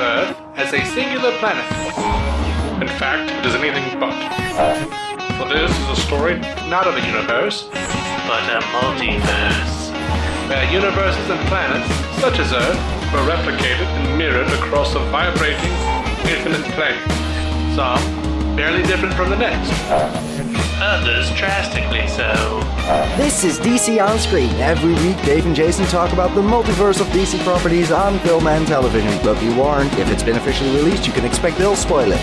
Earth as a singular planet. In fact, it is anything but. For this is a story not of a universe, but a multiverse, where universes and planets, such as Earth, were replicated and mirrored across a vibrating, infinite plane. Some barely different from the next. Others drastically so. This is DC On Screen. Every week, Dave and Jason talk about the multiverse of DC properties on film and television. But be warned, if it's been officially released, you can expect they'll spoil it.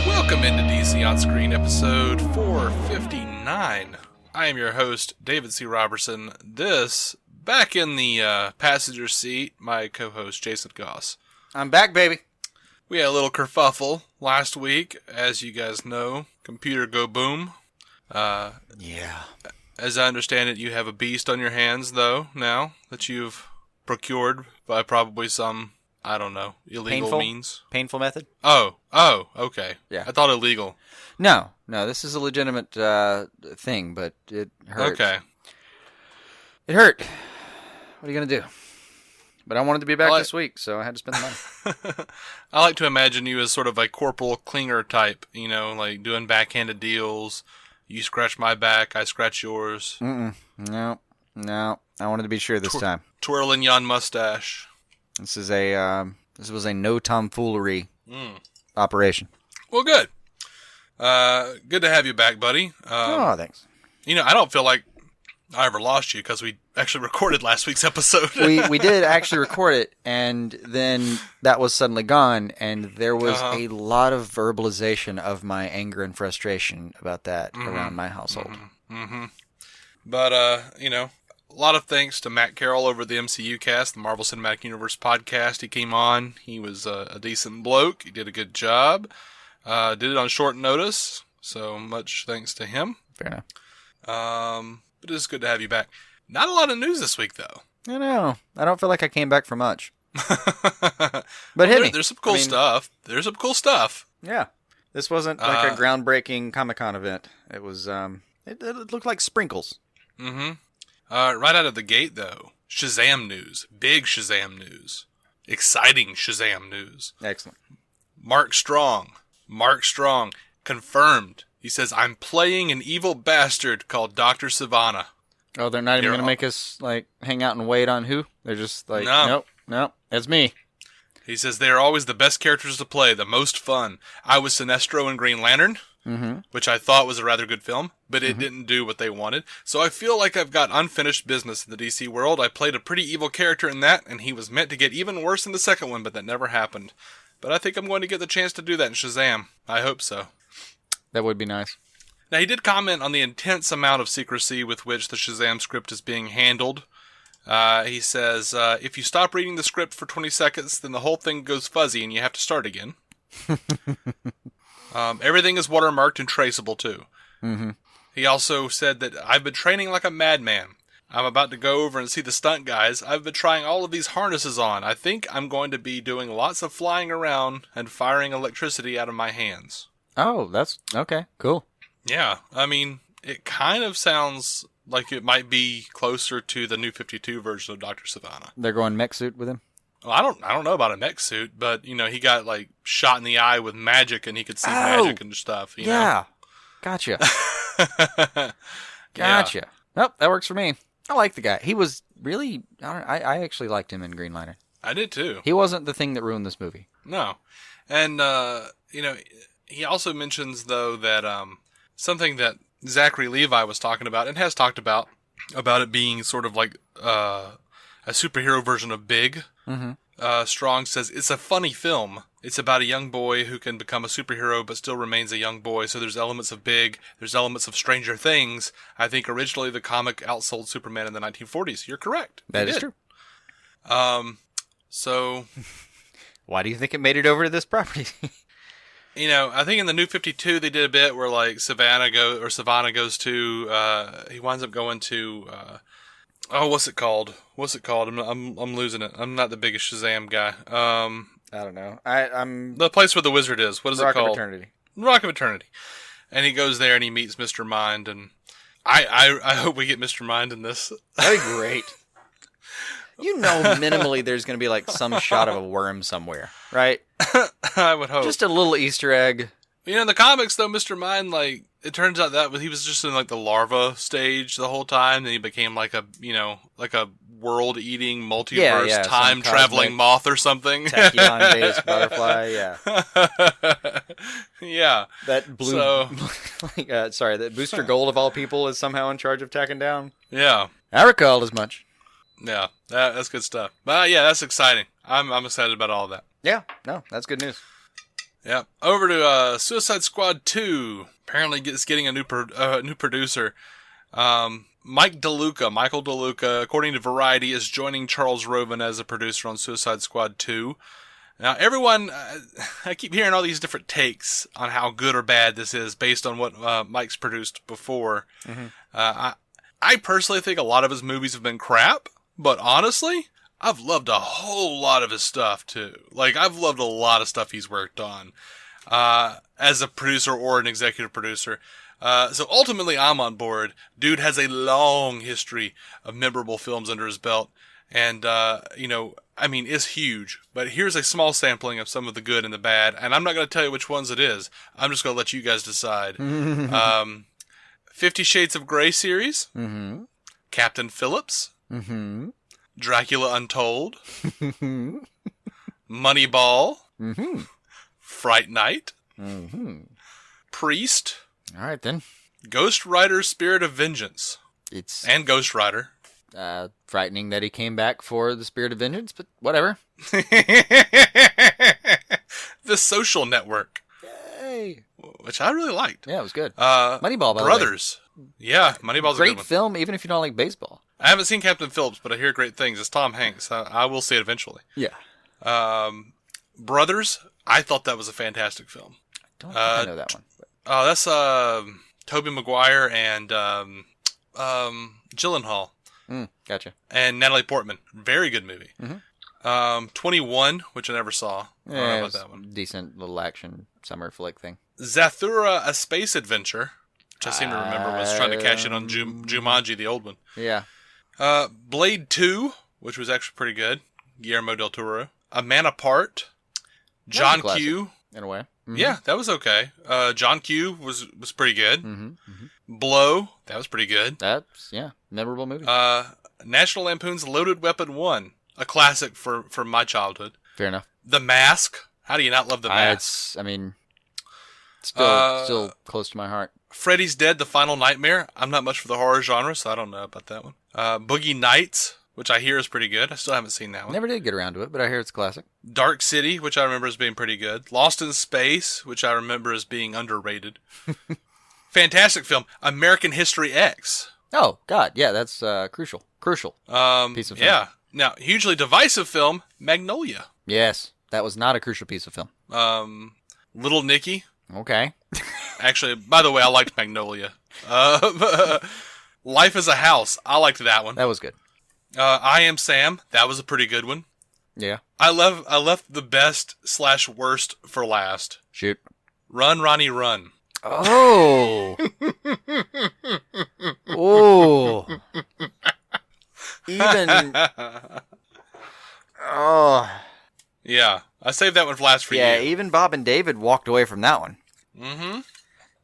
Welcome into DC On Screen, episode 459. I am your host, David C. Robertson. This, back in the passenger seat, my co-host, Jason Goss. I'm back, baby. We had a little kerfuffle last week, as you guys know. Computer go boom. Yeah. As I understand it, you have a beast on your hands, though, now, that you've procured by probably some, I don't know, illegal means. Painful method? Oh, okay. Yeah. I thought illegal. No, this is a legitimate thing, but it hurt. Okay. It hurt. What are you going to do? But I wanted to be back this week, so I had to spend the money. I like to imagine you as sort of a Corporal Klinger type, you know, like doing backhanded deals. You scratch my back, I scratch yours. No. I wanted to be sure this time. Twirling yon mustache. This was a no tomfoolery operation. Well, good. Good to have you back, buddy. Thanks. You know, I don't feel like I ever lost you because we actually recorded last week's episode. we did actually record it, and then that was suddenly gone, and there was a lot of verbalization of my anger and frustration about that around my household. But, you know, a lot of thanks to Matt Carroll over the MCU cast, the Marvel Cinematic Universe podcast. He came on. He was a decent bloke. He did a good job. Did it on short notice, so much thanks to him. Fair enough. But it's good to have you back. Not a lot of news this week, though. I know. I don't feel like I came back for much. But hit me. There's some cool stuff. There's some cool stuff. Yeah. This wasn't like a groundbreaking Comic-Con event. It was, it looked like sprinkles. Right out of the gate, though, Shazam news. Big Shazam news. Exciting Shazam news. Excellent. Mark Strong, confirmed. He says, I'm playing an evil bastard called Dr. Savannah. Oh, they're not even going to make us, like, hang out and wait on who? They're just like, nope, it's me. He says, they are always the best characters to play, the most fun. I was Sinestro in Green Lantern, which I thought was a rather good film, but it didn't do what they wanted. So I feel like I've got unfinished business in the DC world. I played a pretty evil character in that, and he was meant to get even worse in the second one, but that never happened. But I think I'm going to get the chance to do that in Shazam. I hope so. That would be nice. Now, he did comment on the intense amount of secrecy with which the Shazam script is being handled. He says, if you stop reading the script for 20 seconds, then the whole thing goes fuzzy and you have to start again. Everything is watermarked and traceable, too. He also said that I've been training like a madman. I'm about to go over and see the stunt guys. I've been trying all of these harnesses on. I think I'm going to be doing lots of flying around and firing electricity out of my hands. Oh, that's okay. Cool. Yeah, I mean, it kind of sounds like it might be closer to the New 52 version of Dr. Savannah. They're going mech suit with him? Well, I don't know about a mech suit, but, you know, he got, like, shot in the eye with magic and he could see magic and stuff, you know? Gotcha. Gotcha. Nope, that works for me. I like the guy. He was really, I actually liked him in Green Lantern. I did, too. He wasn't the thing that ruined this movie. No. And, you know, he also mentions, though, that something that Zachary Levi was talking about, and has talked about it being sort of like a superhero version of Big. Strong says, it's a funny film. It's about a young boy who can become a superhero but still remains a young boy, so there's elements of Big, there's elements of Stranger Things. I think originally the comic outsold Superman in the 1940s. You're correct. That is true. So... Why do you think it made it over to this property? You know, I think in the New 52 they did a bit where like Savannah goes to he winds up going to what's it called? I'm losing it. I'm not the biggest Shazam guy. I don't know. I'm the place where the wizard is. What is it called? Rock of Eternity. Rock of Eternity. And he goes there and he meets Mr. Mind, and I hope we get Mr. Mind in this. That'd be great. Minimally there's going to be like some shot of a worm somewhere, right? I would hope. Just a little Easter egg. In the comics, though, Mr. Mind, like, it turns out that he was just in, like, the larva stage the whole time, and he became, like a world-eating, multiverse, time-traveling moth or something. Tachyon-based butterfly, yeah. Yeah. That blue, that Booster Gold of all people is somehow in charge of tracking down. Yeah. I recall as much. Yeah, that's good stuff. But, yeah, that's exciting. I'm excited about all of that. Yeah, no, that's good news. Yeah. Over to Suicide Squad 2. Apparently it's getting a new producer. Michael DeLuca, according to Variety, is joining Charles Roven as a producer on Suicide Squad 2. Now, everyone, I keep hearing all these different takes on how good or bad this is based on what Mike's produced before. Mm-hmm. I personally think a lot of his movies have been crap, but honestly, I've loved a whole lot of his stuff, too. Like, I've loved a lot of stuff he's worked on as a producer or an executive producer. So ultimately, I'm on board. Dude has a long history of memorable films under his belt. And, it's huge. But here's a small sampling of some of the good and the bad. And I'm not going to tell you which ones it is. I'm just going to let you guys decide. 50 Shades of Grey series. Mm-hmm. Captain Phillips. Mm-hmm. Dracula Untold. Moneyball. Mm-hmm. Fright Night. Mm-hmm. Priest. All right, then. Ghost Rider Spirit of Vengeance. And Ghost Rider. Frightening that he came back for the Spirit of Vengeance, but whatever. The Social Network. Yay. Which I really liked. Yeah, it was good. Moneyball, by Brothers. The way. Yeah, Moneyball's a good one. Great film, even if you don't like baseball. I haven't seen Captain Phillips, but I hear great things. It's Tom Hanks. I will see it eventually. Yeah. Brothers, I thought that was a fantastic film. I don't think I know that one. Oh, that's Tobey Maguire and Gyllenhaal. Gotcha. And Natalie Portman. Very good movie. Mm-hmm. 21, which I never saw. I don't know about that one. Decent little action summer flick thing. Zathura, A Space Adventure, which I seem to remember was trying to cash in on Jumanji, the old one. Yeah. Blade 2, which was actually pretty good. Guillermo del Toro. A Man Apart. John Q. In a way. Mm-hmm. Yeah, that was okay. John Q was pretty good. Mm-hmm. Mm-hmm. Blow, that was pretty good. That's, memorable movie. National Lampoon's Loaded Weapon 1, a classic from my childhood. Fair enough. The Mask. How do you not love The Mask? Still close to my heart. Freddy's Dead, The Final Nightmare. I'm not much for the horror genre, so I don't know about that one. Boogie Nights, which I hear is pretty good. I still haven't seen that one. Never did get around to it, but I hear it's a classic. Dark City, which I remember as being pretty good. Lost in Space, which I remember as being underrated. Fantastic film. American History X. Oh, God. Yeah, that's crucial. Crucial piece of film. Yeah. Now, hugely divisive film, Magnolia. Yes. That was not a crucial piece of film. Little Nicky. Okay. Actually, by the way, I liked Magnolia. Life is a House. I liked that one. That was good. I Am Sam. That was a pretty good one. Yeah. I left the best / worst for last. Shoot. Run, Ronnie, Run. Oh. Oh. Even. Oh. Yeah. I saved that one for last for you. Yeah, even Bob and David walked away from that one. Mm-hmm.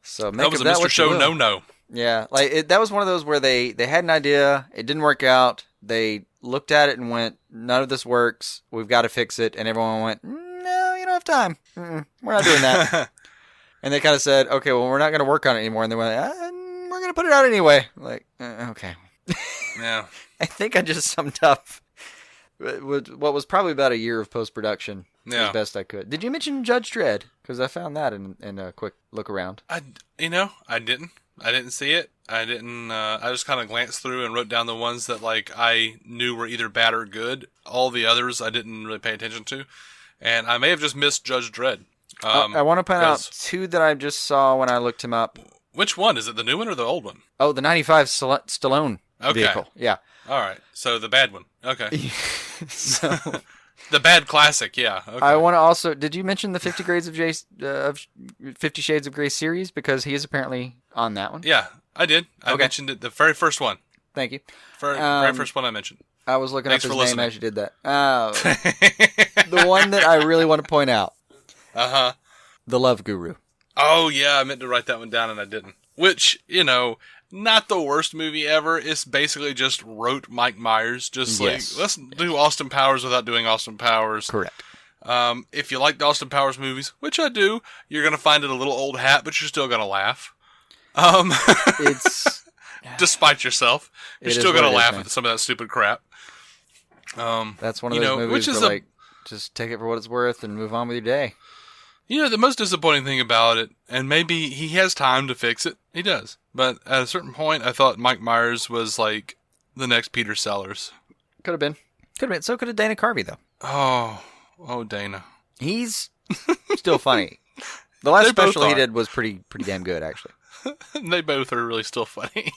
So that was a Mr. Show no. Yeah, that was one of those where they had an idea, it didn't work out, they looked at it and went, none of this works, we've got to fix it, and everyone went, no, you don't have time, we're not doing that. And they kind of said, okay, well, we're not going to work on it anymore, and they went, we're going to put it out anyway. Like, okay. Yeah. I think I just summed up what was probably about a year of post-production as best I could. Did you mention Judge Dredd? Because I found that in a quick look around. I didn't. I didn't see it. I didn't. I just kind of glanced through and wrote down the ones that I knew were either bad or good. All the others I didn't really pay attention to, and I may have just missed Judge Dredd. I want to point out two that I just saw when I looked him up. Which one? Is it the new one or the old one? Oh, the 95 Stallone vehicle. Yeah. All right. So the bad one. Okay. So the bad classic. Yeah. Okay. I want to also. Did you mention the 50 Shades of Grey series? Because he is apparently on that one. Yeah, I did. I mentioned it. The very first one. Thank you. Very first one I mentioned. I was looking Thanks up for his name listening. as you did that. The one that I really want to point out. Uh-huh. The Love Guru. Oh, yeah, I meant to write that one down and I didn't. Which, not the worst movie ever. It's basically just wrote Mike Myers. Just Yes. let's do Austin Powers without doing Austin Powers. Correct. If you like the Austin Powers movies, which I do, you're going to find it a little old hat, but you're still going to laugh. It's... Despite yourself. You're It is still going what to it is, laugh man. at some of that stupid crap. That's one of those movies which is where, just take it for what it's worth and move on with your day. The most disappointing thing about it, and maybe he has time to fix it, he does. But at a certain point, I thought Mike Myers was like the next Peter Sellers. Could have been. Could have been. So could have Dana Carvey, though. Oh, Dana. He's still funny. The last They both special he are. did was pretty damn good, actually. They both are really still funny.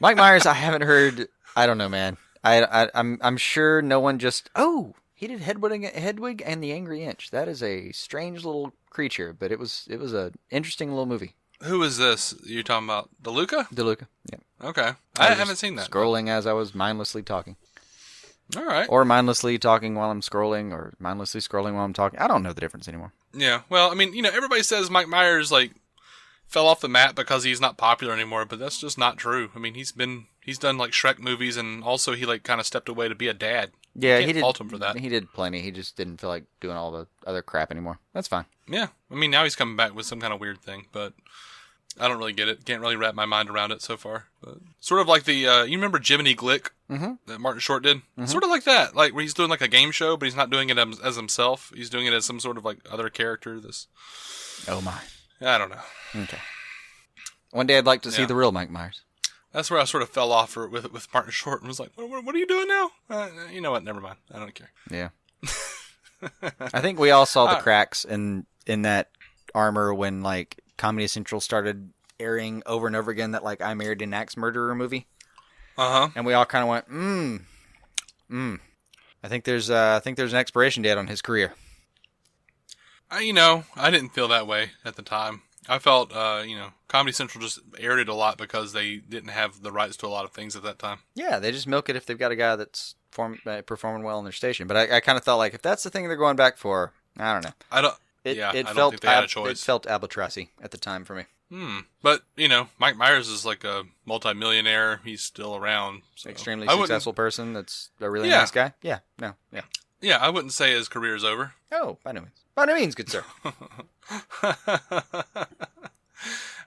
Mike Myers, I haven't heard. I don't know, man. I'm sure no one just. Oh, he did Hedwig and the Angry Inch. That is a strange little creature, but it was a interesting little movie. Who is this you're talking about? DeLuca? DeLuca. Yeah. Okay. I I was haven't just seen that. Scrolling as I was mindlessly talking. All right. Or mindlessly talking while I'm scrolling, or mindlessly scrolling while I'm talking. I don't know the difference anymore. Yeah. Well, I mean, everybody says Mike Myers, fell off the map because he's not popular anymore, but that's just not true. I mean, he's done, Shrek movies, and also he, kind of stepped away to be a dad. Yeah, Can't he did. fault him for that. He did plenty. He just didn't feel like doing all the other crap anymore. That's fine. Yeah. I mean, now he's coming back with some kind of weird thing, but I don't really get it. Can't really wrap my mind around it so far. But sort of like the, you remember Jiminy Glick that Martin Short did? Sort of like that. Where he's doing a game show, but he's not doing it as himself. He's doing it as some sort of other character. Oh my. I don't know. Okay. One day I'd like to see Yeah. the real Mike Myers. That's where I sort of fell off with Martin Short and was like, what are you doing now? You know what? Never mind. I don't care. Yeah. I think we all saw the cracks in that armor when Comedy Central started airing over and over again that I Married an Axe Murderer movie. Uh-huh. And we all kind of went, I think there's an expiration date on his career. I didn't feel that way at the time. I felt, Comedy Central just aired it a lot because they didn't have the rights to a lot of things at that time. Yeah, they just milk it if they've got a guy that's performing well in their station. But I kind of thought if that's the thing they're going back for, I don't know. I don't think they had a choice. It felt albatrossy at the time for me. But, Mike Myers is a multimillionaire. He's still around. So Extremely I wouldn't- successful person that's a really Yeah. nice guy. Yeah, no, yeah. Yeah, I wouldn't say his career is over. Oh, by no means. By no means, good sir.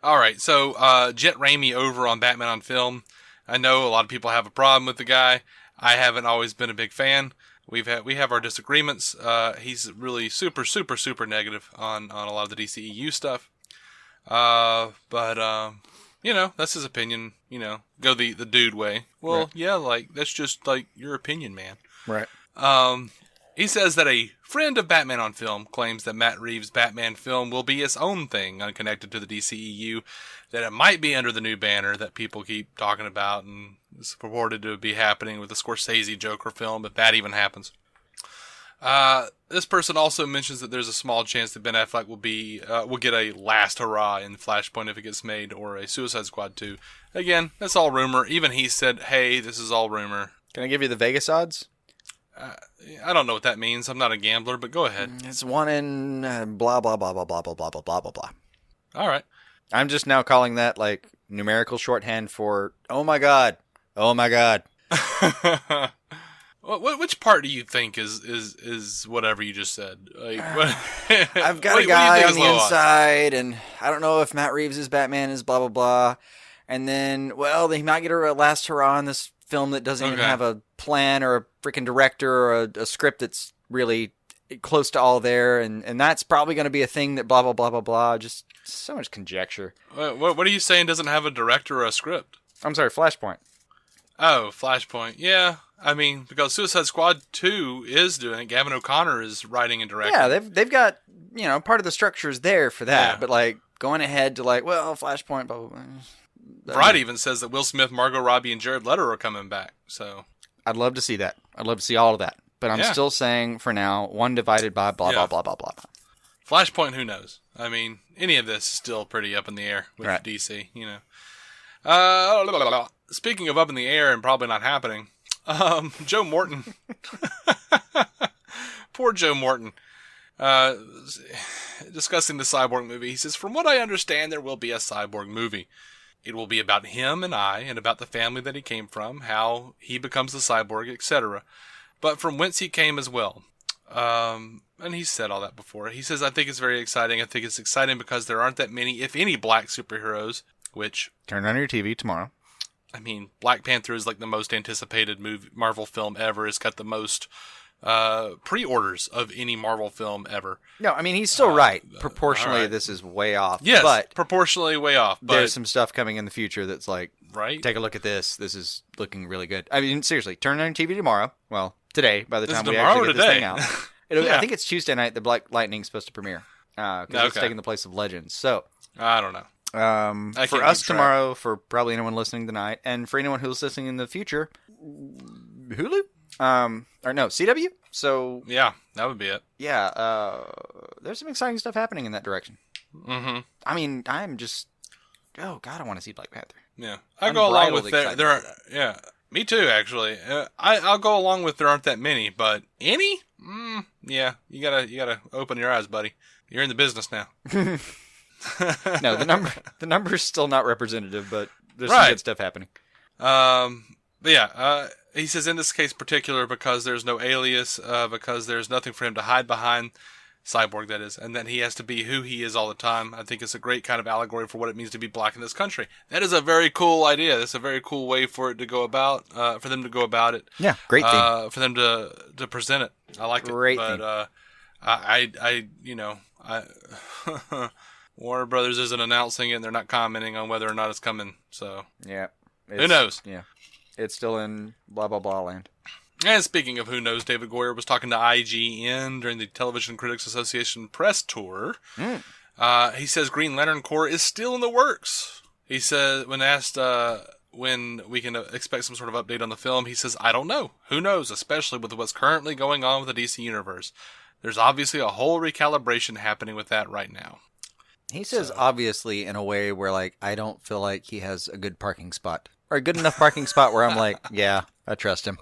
All right, so Jet Raimi over on Batman on Film. I know a lot of people have a problem with the guy. I haven't always been a big fan. We have our disagreements. He's really super, super, super negative on a lot of the DCEU stuff. But that's his opinion. Go the dude way. Well, Right. yeah, that's just your opinion, man. Right. He says that a friend of Batman on Film claims that Matt Reeves' Batman film will be its own thing, unconnected to the DCEU, that it might be under the new banner that people keep talking about, and it's purported to be happening with the Scorsese Joker film, if that even happens. This person also mentions that there's a small chance that Ben Affleck will get a last hurrah in Flashpoint if it gets made, or a Suicide Squad 2. Again, that's all rumor. Even he said, hey, this is all rumor. Can I give you the Vegas odds? I don't know what that means. I'm not a gambler, but go ahead. It's 1 in blah, blah, blah, blah, blah, blah, blah, blah, blah, blah, blah. All right. I'm just now calling that numerical shorthand for, oh my God. Oh my God. Which part do you think is whatever you just said? I've got what a do you guy think on is the low odds? inside, and I don't know if Matt Reeves' Batman is blah, blah, blah. And then, he might get a last hurrah in this film that doesn't even Okay. have a plan or a freaking director or a script that's really close to all there. And that's probably going to be a thing that blah, blah, blah, blah, blah. Just so much conjecture. What are you saying doesn't have a director or a script? I'm sorry, Flashpoint. Oh, Flashpoint. Yeah. I mean, because Suicide Squad 2 is doing it. Gavin O'Connor is writing and directing. Yeah, they've got, part of the structure is there for that. Yeah. But going ahead to Flashpoint, blah, blah, blah. Variety even says that Will Smith, Margot Robbie, and Jared Leto are coming back. So I'd love to see that. I'd love to see all of that. But I'm still saying, for now, 1 divided by blah, blah, blah, blah, blah. Flashpoint, who knows? I mean, any of this is still pretty up in the air with Right. DC, Speaking of up in the air and probably not happening, Joe Morton. Poor Joe Morton. Discussing the Cyborg movie, he says, "From what I understand, there will be a Cyborg movie. It will be about him and I, and about the family that he came from, how he becomes the Cyborg, etc. But from whence he came as well." And he said all that before. He says, "I think it's very exciting. I think it's exciting because there aren't that many, if any, black superheroes," which... Turn on your TV tomorrow. I mean, Black Panther is like the most anticipated Marvel film ever. It's got the most pre-orders of any Marvel film ever. No, I mean, he's still right. Proportionally, right. This is way off. Yes, but proportionally way off. But there's some stuff coming in the future that's like, right? Take a look at this. This is looking really good. I mean, seriously, turn on your TV tomorrow. Well, today, by the time we actually get this thing out. I think it's Tuesday night. The Black Lightning's supposed to premiere. Because it's taking the place of Legends. So I don't know. For us tomorrow, for probably anyone listening tonight, and for anyone who's listening in the future, Hulu? Or no, CW? So yeah, that would be it. Yeah, there's some exciting stuff happening in that direction. Mm-hmm. I mean, I'm just... Oh, God, I want to see Black Panther. Yeah. I go along with yeah, me too, actually. I'll go along with there aren't that many, but any? Yeah, you gotta open your eyes, buddy. You're in the business now. No, the number is still not representative, but there's some good stuff happening. But yeah, he says in this case particular, because there's no alias, because there's nothing for him to hide behind, Cyborg that is, and that he has to be who he is all the time. I think it's a great kind of allegory for what it means to be black in this country. That is a very cool idea. That's a very cool way for it to go about, for them to go about it. Yeah, great theme. For them to present it. I like it. Great but I Warner Brothers isn't announcing it, and they're not commenting on whether or not it's coming. So yeah, who knows? Yeah, it's still in blah blah blah land. And speaking of who knows, David Goyer was talking to IGN during the Television Critics Association press tour. He says Green Lantern Corps is still in the works. He said, when asked when we can expect some sort of update on the film, he says, "I don't know. Who knows, especially with what's currently going on with the DC Universe. There's obviously a whole recalibration happening with that right now." He says obviously in a way where, like, I don't feel like he has a good parking spot. Or a good enough parking spot where I'm like, yeah, I trust him.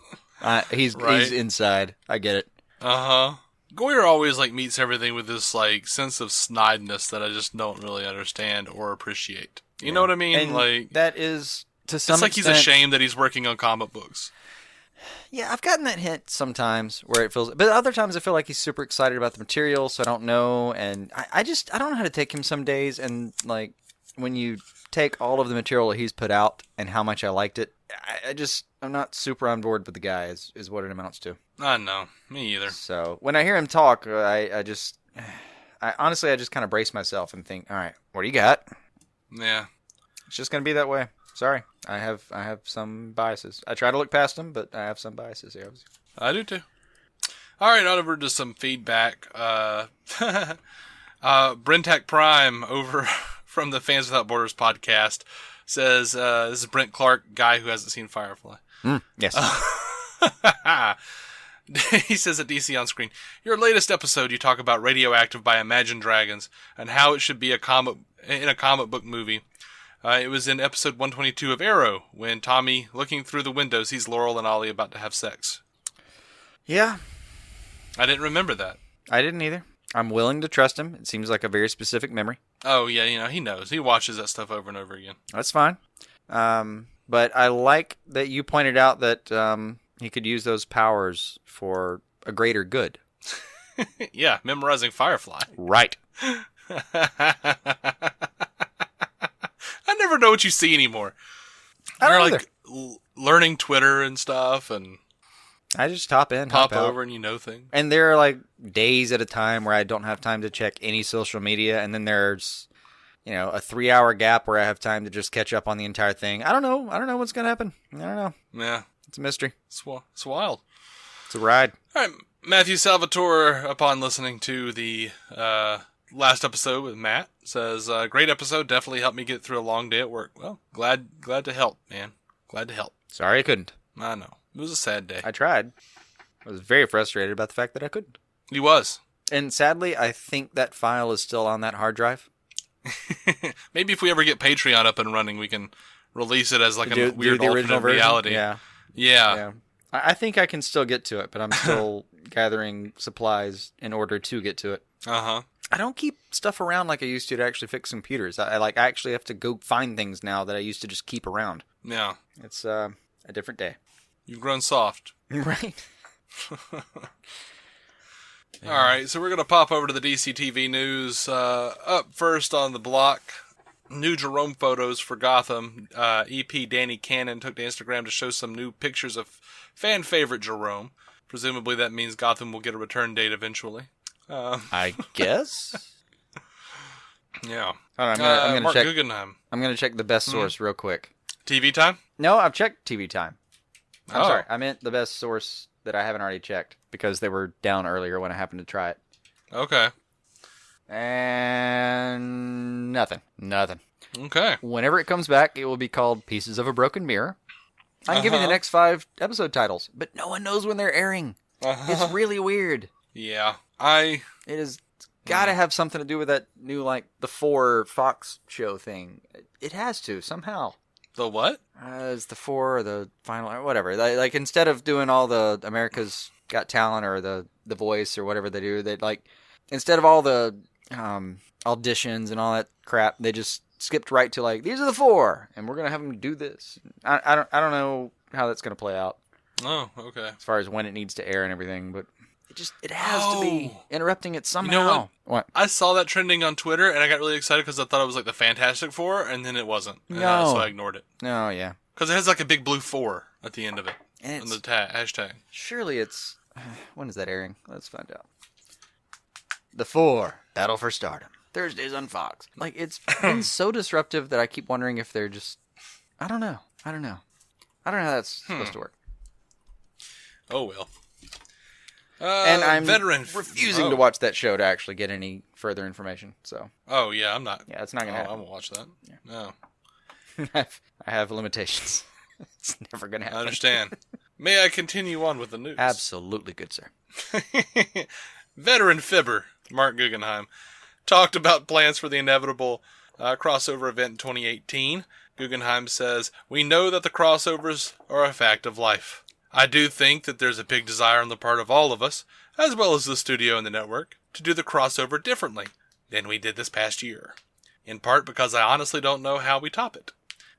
He's inside. I get it. Goyer always like meets everything with this like sense of snideness that I just don't really understand or appreciate. You know what I mean? And like that is to some it's like extent, he's ashamed that he's working on comic books. Yeah, I've gotten that hint sometimes where it feels, but other times I feel like he's super excited about the material, so I don't know, and I don't know how to take him some days, and like when you take all of the material that he's put out and how much I liked it, I'm not super on board with the guy is what it amounts to. I know, me either. So when I hear him talk, I honestly just kind of brace myself and think, all right, what do you got? Yeah, it's just gonna be that way. Sorry, I have some biases. I try to look past them, but I have some biases here. I do too. All right, on over to some feedback. Brentak Prime over from the Fans Without Borders podcast says, this is Brent Clark, guy who hasn't seen Firefly. Yes. He says at DC On Screen, your latest episode you talk about Radioactive by Imagine Dragons and how it should be in a comic book movie. It was in episode 122 of Arrow, when Tommy, looking through the window, sees Laurel and Ollie about to have sex. Yeah. I didn't remember that. I didn't either. I'm willing to trust him. It seems like a very specific memory. Oh, yeah, he knows. He watches that stuff over and over again. That's fine. But I like that you pointed out that he could use those powers for a greater good. Yeah, memorizing Firefly. Right. I never know what you see anymore. You're like learning Twitter and stuff, and I just pop over, and you know things. And there are like days at a time where I don't have time to check any social media, and then there's a 3-hour gap where I have time to just catch up on the entire thing. I don't know what's gonna happen. I don't know. Yeah, it's a mystery. It's wild. It's a ride. All right, Matthew Salvatore, upon listening to the last episode with Matt, says, great episode, definitely helped me get through a long day at work. Well, glad to help, man. Glad to help. Sorry I couldn't. I know. It was a sad day. I tried. I was very frustrated about the fact that I couldn't. He was. And sadly, I think that file is still on that hard drive. Maybe if we ever get Patreon up and running, we can release it as like a do weird the original alternate version? reality. Yeah. Yeah. I think I can still get to it, but I'm still gathering supplies in order to get to it. Uh-huh. I don't keep stuff around like I used to actually fix computers. I actually have to go find things now that I used to just keep around. Yeah. It's a different day. You've grown soft. Right. All right, so we're going to pop over to the DC TV news. Up first on the block, new Jerome Photos for Gotham. EP Danny Cannon took to Instagram to show some new pictures of fan favorite Jerome. Presumably that means Gotham will get a return date eventually. I guess. Yeah. Hold on, I'm gonna Mark check. Guggenheim. I'm gonna check the best source real quick. TV time? No, I've checked TV Time. I'm Oh. sorry, I meant the best source that I haven't already checked because they were down earlier when I happened to try it. Okay. And nothing. Okay. Whenever it comes back, it will be called Pieces of a Broken Mirror. I can give you the next 5 episode titles, but no one knows when they're airing. It's really weird. Yeah. It has got to have something to do with that new, like, the 4 Fox show thing. It has to, somehow. The what? It's the 4 or the final, or whatever. Like, instead of doing all the America's Got Talent or the Voice or whatever they do, they, like, instead of all the auditions and all that crap, they just skipped right to, like, these are the 4, and we're going to have them do this. I don't know how that's going to play out Oh, okay. as far as when it needs to air and everything, but it has to be interrupting it somehow. You know what? I saw that trending on Twitter, and I got really excited because I thought it was like the Fantastic Four, and then it wasn't. No. So I ignored it. Oh, yeah. Because it has like a big blue 4 at the end of it. And On the it's, hashtag. surely it's... When is that airing? Let's find out. The 4, Battle for Stardom. Thursdays on Fox. Like, it's been so disruptive that I keep wondering if they're just... I don't know how that's supposed to work. Oh, well. And I'm refusing to Oh. watch that show to actually get any further information. So, Oh, yeah, I'm not. yeah, it's not going to I happen. won't watch that. No. I have limitations. It's never going to I happen. understand. May I continue on with the news? Absolutely good, sir. Veteran fibber, Mark Guggenheim, talked about plans for the inevitable crossover event in 2018. Guggenheim says, "We know that the crossovers are a fact of life. I do think that there's a big desire on the part of all of us, as well as the studio and the network, to do the crossover differently than we did this past year. In part because I honestly don't know how we top it.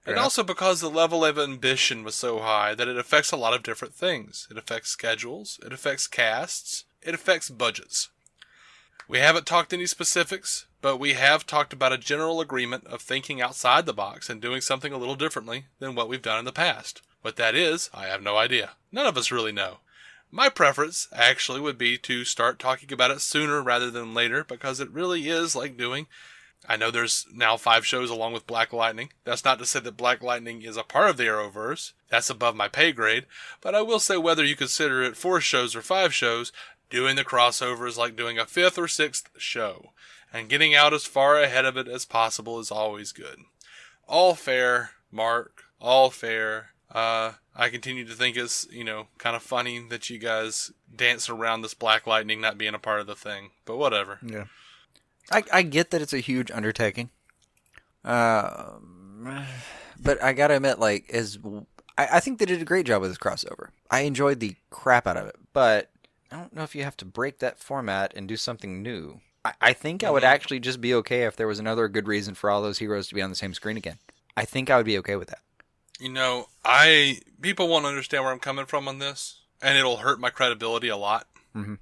And also because the level of ambition was so high that it affects a lot of different things. It affects schedules, it affects casts, it affects budgets. We haven't talked any specifics, but we have talked about a general agreement of thinking outside the box and doing something a little differently than what we've done in the past. What that is, I have no idea. None of us really know. My preference, actually, would be to start talking about it sooner rather than later, because it really is like doing... I know there's now 5 shows along with Black Lightning. That's not to say that Black Lightning is a part of the Arrowverse. That's above my pay grade. But I will say whether you consider it 4 shows or 5 shows, doing the crossover is like doing a 5th or 6th show. And getting out as far ahead of it as possible is always good. All fair, Mark. All fair. I continue to think it's, kind of funny that you guys dance around this Black Lightning not being a part of the thing. But whatever. Yeah. I get that it's a huge undertaking. But I gotta admit, I think they did a great job with this crossover. I enjoyed the crap out of it, but I don't know if you have to break that format and do something new. I think I would actually just be okay if there was another good reason for all those heroes to be on the same screen again. I think I would be okay with that. People won't understand where I'm coming from on this, and it'll hurt my credibility a lot. Mm-hmm.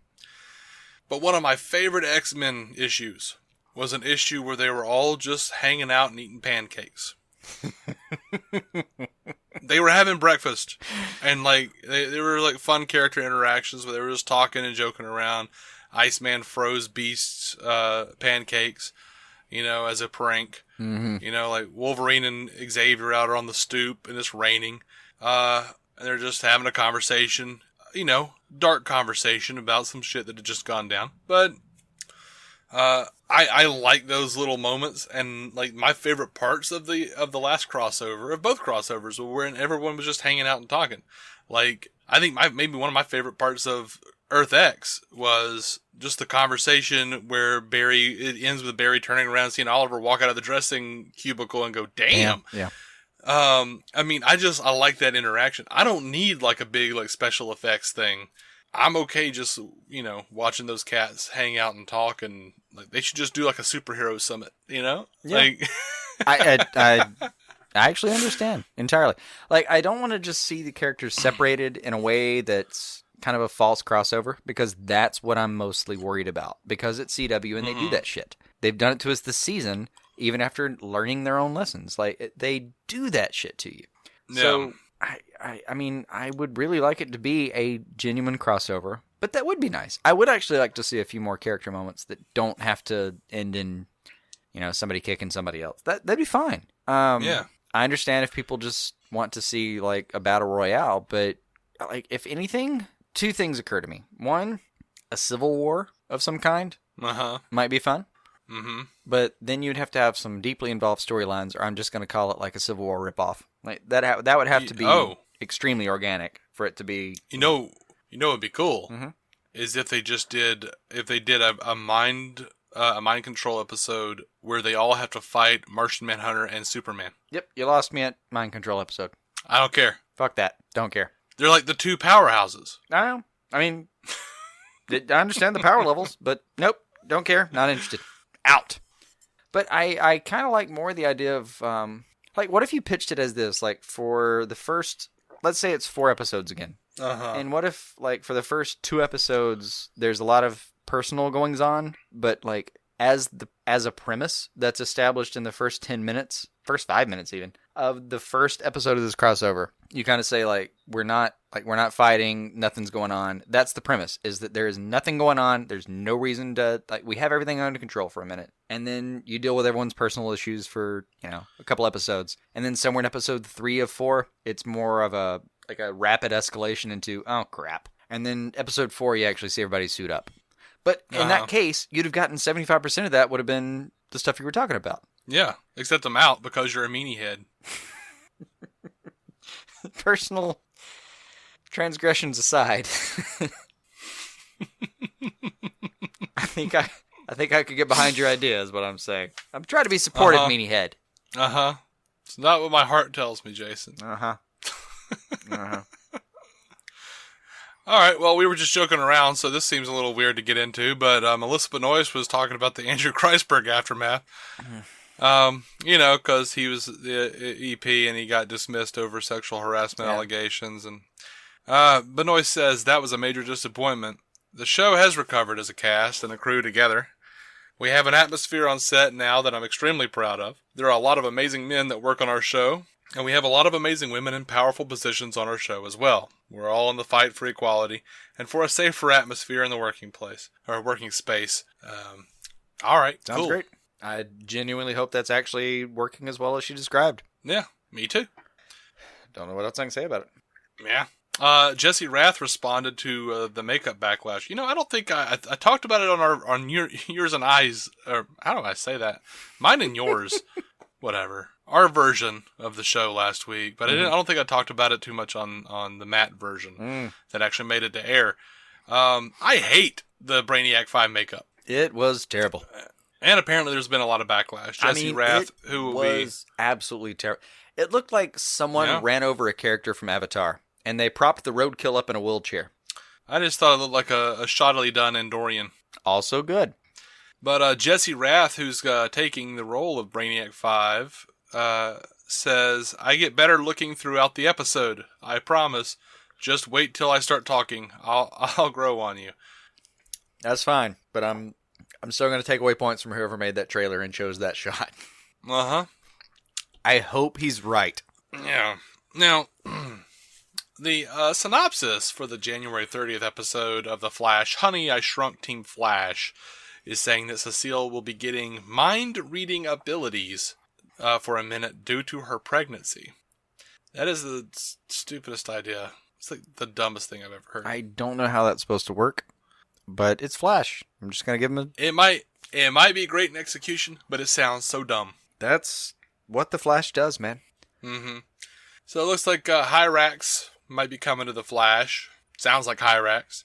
But one of my favorite X-Men issues was an issue where they were all just hanging out and eating pancakes. They were having breakfast, and they were fun character interactions where they were just talking and joking around. Iceman froze Beast's pancakes, as a prank. Mm-hmm. Wolverine and Xavier out on the stoop and it's raining. And they're just having a conversation, dark conversation about some shit that had just gone down. But I like those little moments, and my favorite parts of the last crossover, of both crossovers, were when everyone was just hanging out and talking. I think maybe one of my favorite parts of Earth X was just the conversation where it ends with Barry turning around, seeing Oliver walk out of the dressing cubicle and go, "Damn." Yeah. I mean, I like that interaction. I don't need like a big like special effects thing. I'm okay just, watching those cats hang out and talk, and like they should just do like a superhero summit, Yeah. Like I actually understand entirely. Like, I don't want to just see the characters separated in a way that's kind of a false crossover, because that's what I'm mostly worried about. Because it's CW and they do that shit. They've done it to us this season, even after learning their own lessons. Like, they do that shit to you. Yeah. So, I mean, I would really like it to be a genuine crossover, but that would be nice. I would actually like to see a few more character moments that don't have to end in, somebody kicking somebody else. That'd be fine. Yeah. I understand if people just want to see like a battle royale, but like, if anything, two things occur to me. One, a civil war of some kind might be fun. Mm-hmm. But then you'd have to have some deeply involved storylines, or I'm just going to call it like a Civil War ripoff. Like that would have to be extremely organic for it to be. What'd be cool Mm-hmm. is if they did a mind control episode where they all have to fight Martian Manhunter and Superman. Yep, you lost me at mind control episode. I don't care. Fuck that. Don't care. They're like the two powerhouses. I know. I mean, I understand the power levels, but nope, don't care. Not interested. Out. But I kind of like more the idea of, like, what if you pitched it as this, like, for the first, let's say it's 4 episodes again. And what if, like, for the first 2 episodes, there's a lot of personal goings on, but, like, as a premise that's established in the first 10 minutes, first 5 minutes even, of the first episode of this crossover, you kind of say, like, we're not fighting, nothing's going on. That's the premise, is that there is nothing going on. There's no reason to, like, we have everything under control for a minute. And then you deal with everyone's personal issues for, a couple episodes. And then somewhere in episode 3 of 4, it's more of a rapid escalation into, oh, crap. And then episode 4, you actually see everybody suit up. But in that case, you'd have gotten 75% of that would have been the stuff you were talking about. Yeah, except I'm out because you're a meanie head. Personal transgressions aside, I think I could get behind your idea, is what I'm saying. I'm trying to be supportive, meanie head. It's not what my heart tells me, Jason. All right, well, we were just joking around, so this seems a little weird to get into, but Melissa Benoist was talking about the Andrew Kreisberg aftermath. Because he was the EP and he got dismissed over sexual harassment allegations. And Benoist says that was a major disappointment. The show has recovered as a cast and a crew together. We have an atmosphere on set now that I'm extremely proud of. There are a lot of amazing men that work on our show, and we have a lot of amazing women in powerful positions on our show as well. We're all in the fight for equality and for a safer atmosphere in the working space. All right, Sounds cool. great. I genuinely hope that's actually working as well as she described. Yeah, me too. Don't know what else I can say about it. Yeah. Jesse Rath responded to the makeup backlash. I don't think I talked about it on yours and I's, or how do I say that? Mine and yours, whatever. Our version of the show last week, but I don't think I talked about it too much on the Matt version that actually made it to air. I hate the Brainiac 5 makeup. It was terrible. And apparently there's been a lot of backlash. Jesse Rath, who was absolutely terrible. It looked like someone ran over a character from Avatar, and they propped the roadkill up in a wheelchair. I just thought it looked like a shoddily done Andorian. Also good. But Jesse Rath, who's taking the role of Brainiac 5, says, I get better looking throughout the episode. I promise. Just wait till I start talking. I'll grow on you. That's fine, but I'm still going to take away points from whoever made that trailer and chose that shot. I hope he's right. Yeah. Now, the synopsis for the January 30th episode of The Flash, Honey, I Shrunk Team Flash, is saying that Cecile will be getting mind-reading abilities for a minute due to her pregnancy. That is the stupidest idea. It's like the dumbest thing I've ever heard. I don't know how that's supposed to work, but it's Flash. I'm just going to give him a... It might be great in execution, but it sounds so dumb. That's what the Flash does, man. Mm-hmm. So it looks like Hyrax might be coming to the Flash. Sounds like Hyrax.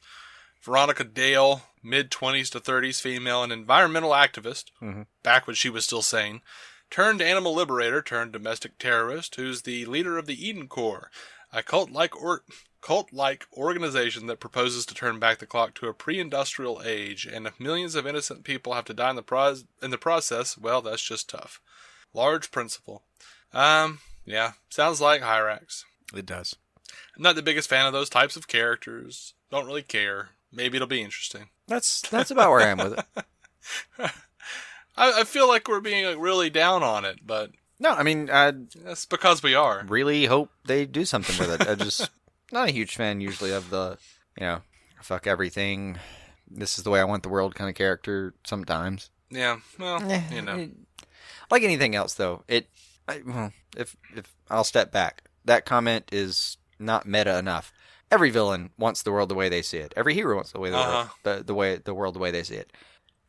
Veronica Dale, mid-20s to 30s, female and environmental activist, back when she was still sane, turned animal liberator turned domestic terrorist who's the leader of the Eden Corps, a cult-like organization that proposes to turn back the clock to a pre-industrial age, and if millions of innocent people have to die in the process, well, that's just tough. Large principle. Yeah, sounds like Hyrax. It does. I'm not the biggest fan of those types of characters. Don't really care. Maybe it'll be interesting. That's about where I am with it. I feel like we're being like, really down on it, but No, I mean, I that's because we are. really hope they do something with it. I just not a huge fan usually of the, fuck everything. This is the way I want the world kind of character sometimes. Yeah, well, Like anything else, though, if I'll step back, that comment is not meta enough. Every villain wants the world the way they see it. Every hero wants the way the world the way they see it.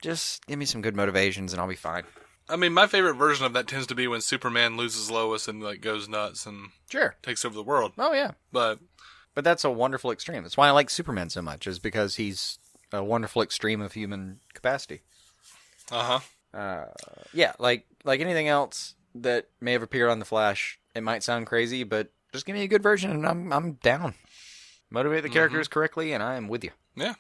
Just give me some good motivations and I'll be fine. I mean, my favorite version of that tends to be when Superman loses Lois and like goes nuts and takes over the world. Oh yeah, but that's a wonderful extreme. That's why I like Superman so much, is because he's a wonderful extreme of human capacity. Yeah, like anything else that may have appeared on The Flash, it might sound crazy, but just give me a good version and I'm down. Motivate the characters correctly, and I am with you. Yeah.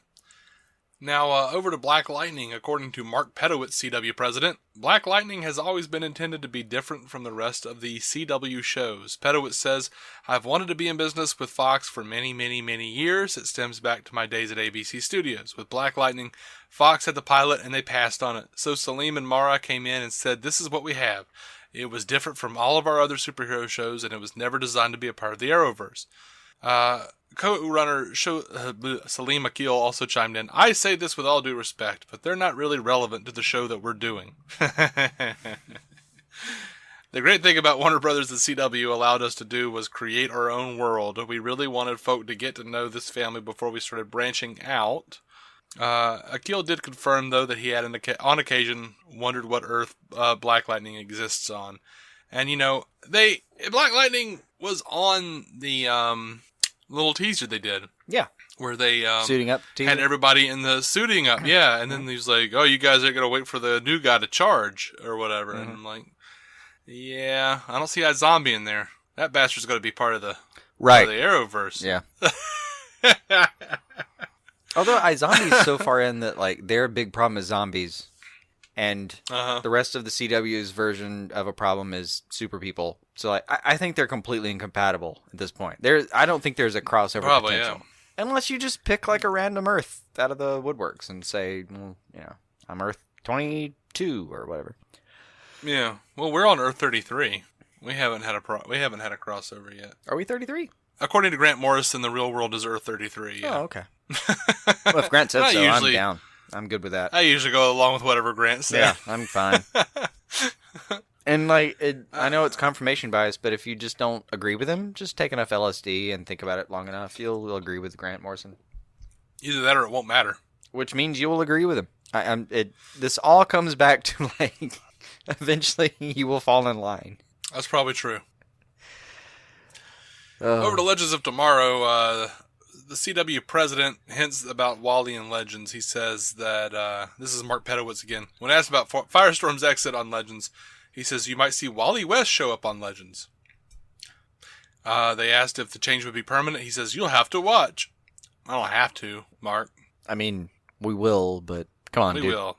Now, over to Black Lightning. According to Mark Pedowitz, CW president, Black Lightning has always been intended to be different from the rest of the CW shows. Pedowitz says, I've wanted to be in business with Fox for many, many, many years. It stems back to my days at ABC Studios. With Black Lightning, Fox had the pilot and they passed on it. So Salim and Mara came in and said, this is what we have. It was different from all of our other superhero shows, and it was never designed to be a part of the Arrowverse. Co-runner Salim Akil also chimed in, I say this with all due respect, but they're not really relevant to the show that we're doing. The great thing about Warner Brothers and CW allowed us to do was create our own world. We really wanted folk to get to know this family before we started branching out. Akil did confirm, though, that he had on occasion wondered what Earth Black Lightning exists on. And, Black Lightning was on the little teaser they did. Yeah. Where they suiting up teaser? Had everybody in the suiting up. Yeah. And then he's like, oh, you guys are going to wait for the new guy to charge or whatever. And I'm like, yeah, I don't see that zombie in there. That bastard's going to be part of the Arrowverse. Yeah. Although iZombie's so far in that like their big problem is zombies, and the rest of the CW's version of a problem is super people. So I think they're completely incompatible at this point. I don't think there's a crossover potential. Yeah. Unless you just pick like a random Earth out of the woodworks and say, I'm Earth 22 or whatever. Yeah. Well, we're on Earth 33. We haven't had a crossover yet. Are we 33? According to Grant Morrison, the real world is Earth 33. Yeah. Oh, okay. Well, if Grant said so, I'm down. I'm good with that. I usually go along with whatever Grant says. Yeah, I'm fine. And I know it's confirmation bias, but if you just don't agree with him, just take enough LSD and think about it long enough, you'll agree with Grant Morrison. Either that or it won't matter. Which means you will agree with him. This all comes back to like, eventually you will fall in line. That's probably true. Over to Legends of Tomorrow, the CW president hints about Wally and Legends. He says that, this is Mark Pedowitz again. When asked about Firestorm's exit on Legends, he says you might see Wally West show up on Legends. They asked if the change would be permanent. He says, you'll have to watch. I don't have to, Mark. I mean, we will, but come on, dude. We will.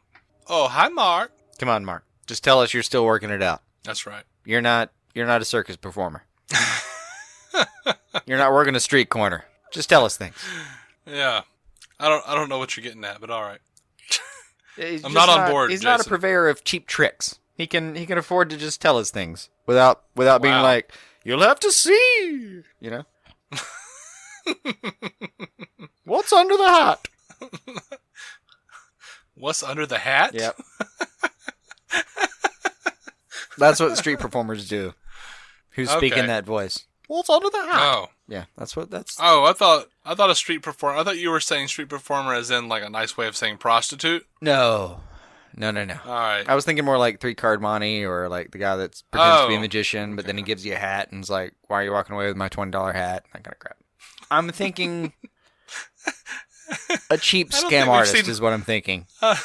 Oh, hi, Mark. Come on, Mark. Just tell us you're still working it out. That's right. You're not a circus performer. You're not working a street corner. Just tell us things. Yeah. I don't know what you're getting at, but all right. I'm not on board, He's Jason. not a purveyor of cheap tricks. He can afford to just tell us things without being like, you'll have to see, What's under the hat? What's under the hat? Yep. That's what street performers do. Who's speaking that voice? What's under the hat? Oh. Yeah, that's. Oh, I thought a street performer. I thought you were saying street performer as in like a nice way of saying prostitute. No. All right. I was thinking more like 3-card money, or like the guy that pretends to be a magician, but then he gives you a hat and is like, "Why are you walking away with my $20 hat?" That kind of crap. I'm thinking a cheap scam artist is what I'm thinking. A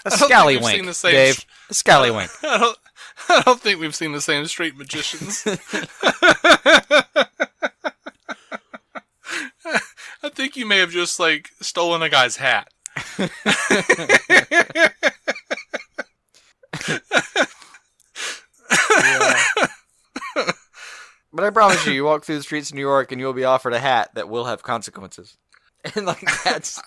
scallywink, Dave. A scallywink. I don't think we've seen the same street magicians. I think you may have just, like, stolen a guy's hat. Yeah. But I promise you walk through the streets of New York and you'll be offered a hat that will have consequences. And like that's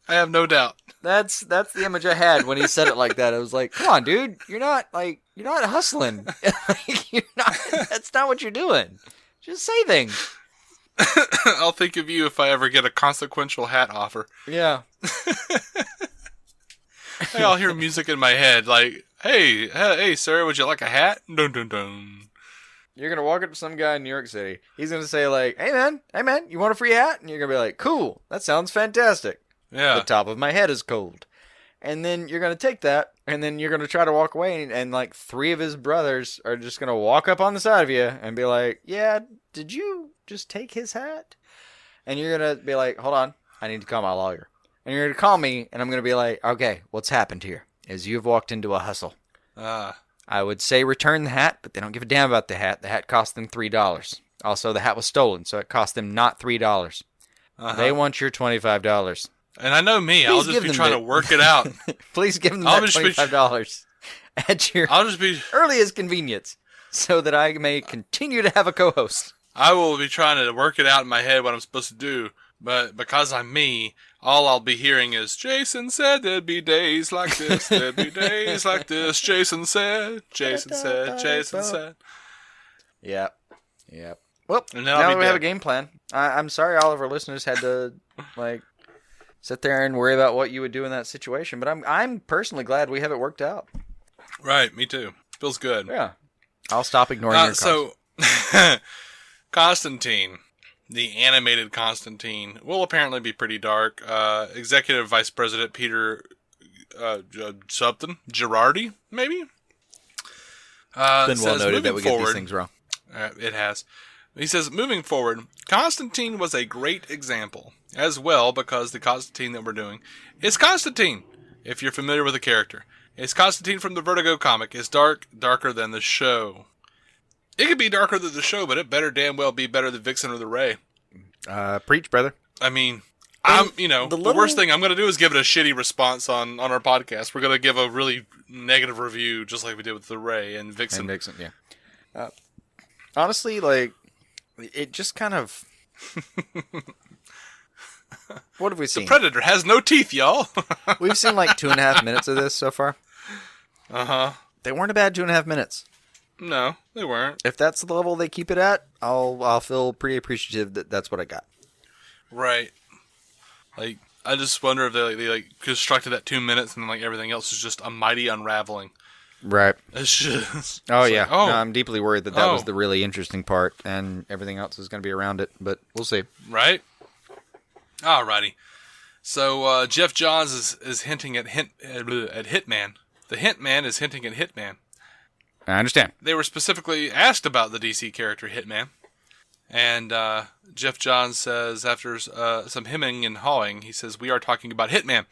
I have no doubt. that's the image I had when he said it like that. I was like, come on, dude, you're not hustling. That's not what you're doing. Just say things. I'll think of you if I ever get a consequential hat offer. Yeah. Hey, I'll hear music in my head like, hey, sir, would you like a hat? Dun dun dun. You're going to walk up to some guy in New York City. He's going to say like, hey man, you want a free hat? And you're going to be like, cool, that sounds fantastic. Yeah. The top of my head is cold. And then you're going to take that, and then you're going to try to walk away, and like 3 of his brothers are just going to walk up on the side of you and be like, yeah, did you just take his hat? And you're going to be like, hold on, I need to call my lawyer. And you're going to call me, and I'm going to be like, okay, what's happened here is you've walked into a hustle. I would say return the hat, but they don't give a damn about the hat. The hat cost them $3. Also, the hat was stolen, so it cost them not $3. They want your $25. And I know me, I'll just be trying to work it out. Please give them that $25 at your earliest convenience so that I may continue to have a co-host. I will be trying to work it out in my head what I'm supposed to do, but because I'm me, all I'll be hearing is, Jason said there'd be days like this, there'd be days like this, Jason said. Yep. Well, now that we have a game plan, I'm sorry all of our listeners had to, like, sit there and worry about what you would do in that situation, but I'm personally glad we have it worked out. Right, me too. Feels good. Yeah. I'll stop ignoring your calls. So, Constantine, the animated Constantine, will apparently be pretty dark. Executive Vice President Peter Girardi, maybe? It's been well noted that we get these things wrong. It has. He says, moving forward, Constantine was a great example, as well, because the Constantine that we're doing is Constantine, if you're familiar with the character. It's Constantine from the Vertigo comic. It's darker than the show. It could be darker than the show, but it better damn well be better than Vixen or the Ray. Preach, brother. I mean, the worst thing I'm going to do is give it a shitty response on our podcast. We're going to give a really negative review, just like we did with the Ray and Vixen. Yeah. Honestly, like, it just kind of... What have we seen? The Predator has no teeth, y'all. We've seen like 2.5 minutes of this so far. Uh-huh. They weren't a bad 2.5 minutes. No, they weren't. If that's the level they keep it at, I'll feel pretty appreciative that that's what I got. Right. Like, I just wonder if they constructed that 2 minutes and then like everything else is just a mighty unraveling. Right. It's just... Oh, yeah. Like, no, I'm deeply worried that was the really interesting part and everything else is going to be around it, but we'll see. Right? Alrighty. So, Jeff Johns is hinting at Hitman. The Hitman is hinting at Hitman. I understand. They were specifically asked about the DC character Hitman. And Jeff Johns says, after some hemming and hawing, he says, we are talking about Hitman.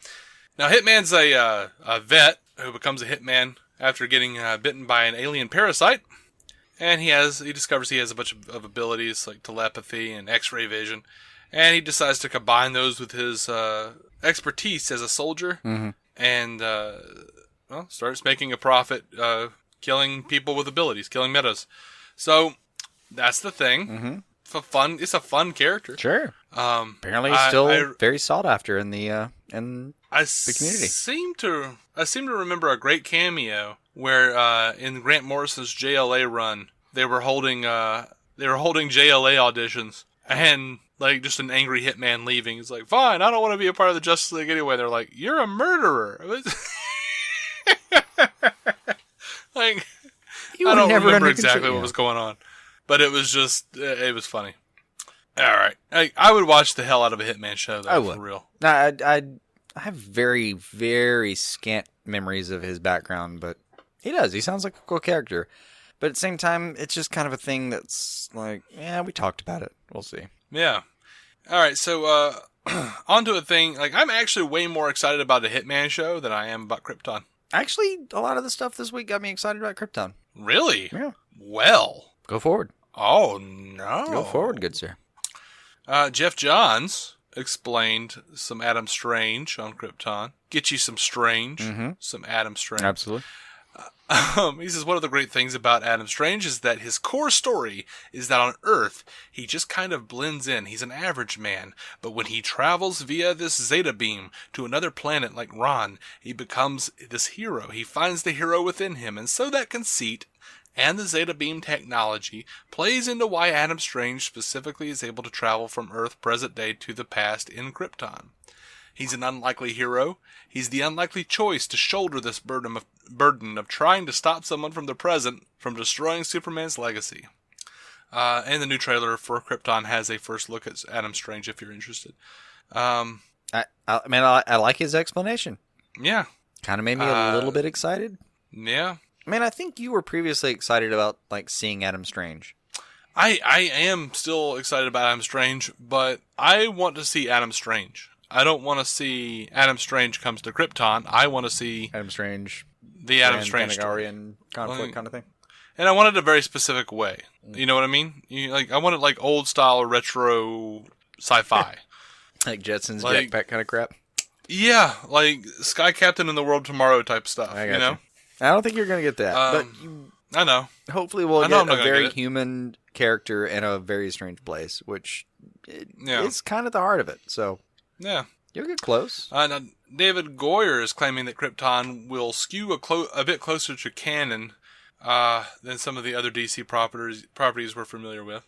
Now, Hitman's a vet who becomes a hitman after getting bitten by an alien parasite. And he discovers he has a bunch of abilities like telepathy and x-ray vision. And he decides to combine those with his expertise as a soldier. Mm-hmm. And starts making a profit killing people with abilities, killing metas. So that's the thing. Mm-hmm. It's a fun character. Sure. Apparently, he's still very sought after in the community. I seem to remember a great cameo where in Grant Morrison's JLA run they were holding JLA auditions and like just an angry hitman leaving. He's like, fine, I don't want to be a part of the Justice League anyway. They're like, you're a murderer. Like, I don't remember exactly what was going on, but it was just, it was funny. All right. I would watch the hell out of a Hitman show, though, for real. I have very, very scant memories of his background, but he does. He sounds like a cool character. But at the same time, it's just kind of a thing that's like, yeah, we talked about it. We'll see. Yeah. All right, so on to a thing. Like, I'm actually way more excited about a Hitman show than I am about Krypton. Actually, a lot of the stuff this week got me excited about Krypton. Really? Yeah. Well. Go forward. Oh, no. Go forward, good sir. Jeff Johns explained some Adam Strange on Krypton. Get you some Strange, some Adam Strange. Absolutely. He says one of the great things about Adam Strange is that his core story is that on Earth, he just kind of blends in. He's an average man. But when he travels via this Zeta beam to another planet like Ron, he becomes this hero. He finds the hero within him. And so that conceit and the Zeta beam technology plays into why Adam Strange specifically is able to travel from Earth present day to the past in Krypton. He's an unlikely hero. He's the unlikely choice to shoulder this burden of trying to stop someone from the present from destroying Superman's legacy. And the new trailer for Krypton has a first look at Adam Strange, if you're interested. I like his explanation. Yeah. Kind of made me a little bit excited. Yeah. I think you were previously excited about seeing Adam Strange. I am still excited about Adam Strange, but I want to see Adam Strange. I don't want to see Adam Strange comes to Krypton. I want to see Adam Strange, the Adam Strange story. conflict kind of thing. And I want it a very specific way. You know what I mean? I want it old style retro sci-fi. Like Jetsons jetpack kind of crap. Yeah, like Sky Captain and the World Tomorrow type stuff. I don't think you're going to get that. But I know. Hopefully we'll get a very human character in a very strange place, which is kind of the heart of it. So yeah, you'll get close. Now, David Goyer is claiming that Krypton will skew a bit closer to canon than some of the other DC properties we're familiar with.